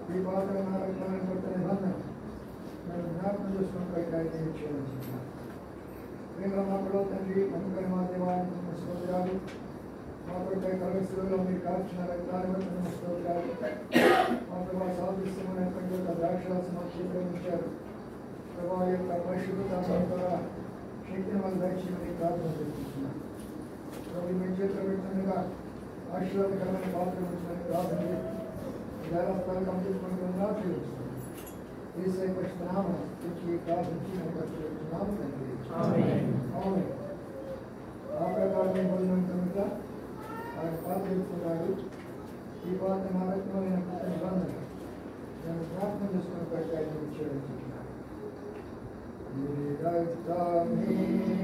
ये बात हमारा plan करते हैं बंद मैं नाम में जो सुन कर कहते हैं चलो मेरा नाम लो तंगी हम कर माते वाले मुस्कुराते आप पर कई कलर से लोग मेरी काट ना लगता है बस मुस्कुराते आप के पास आप इससे मैंने पंजों का दाक्षा समाप्ति पर मुझे प्रभावी का परिशुद्धता संतरा शिक्षण वाले दाक्षी मेरी काट हो सकती है कभी मैं चेत करने का आशीर्वाद करने के बाद में मुझे प्राप्त है ज़्यादा साल कंप्लीट करने का चाहिए इससे परिश्रम है क्योंकि काज अच्छी नहीं करते नाम करेंगे आमीन आमीन आपका कार्य में बोलने में मिला और बात एक सुनाई ये बात हमारे को ने कुछ बंद है जब बात में जिसको कहते हैं मुझे ये रास्ता मेरी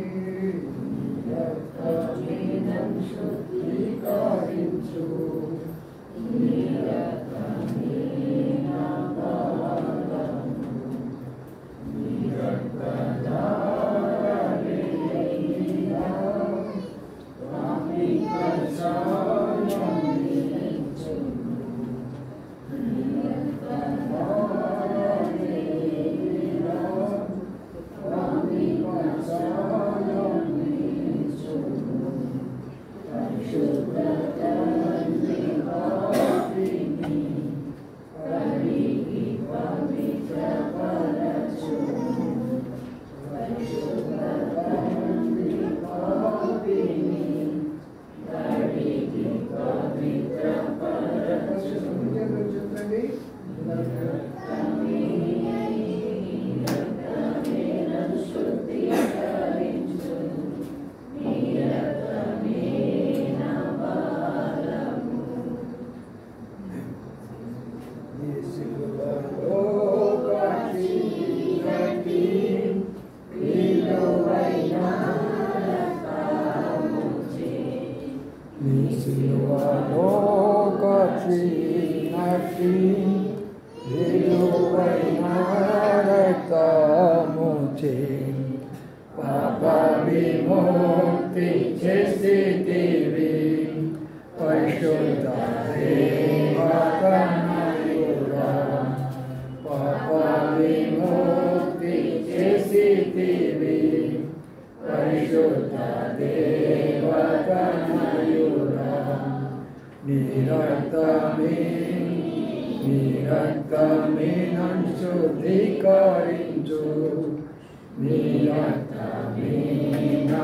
Jnam Shuddhi Karinchu Niratamena Bhagavamu Nirattanarayena Ramikasayamenichunu Nirattanarayena Ramikasayamenichunu Shubha Tanti Bhavini నీ సిలువలో కట్టినట్టి విలువైన రక్తముచే, నీ సిలువలో కట్టినట్టి విలువైన రక్తముచే పాప విముక్తి చేసితివి పరిశుద్ధ దేవతనయుడా, పాప విముక్తి చేసితివి పరిశుద్ధ దేవతనయుడా, నీ రక్తమే నన్ను శుద్ధీకరించు, నీ రక్తమే నా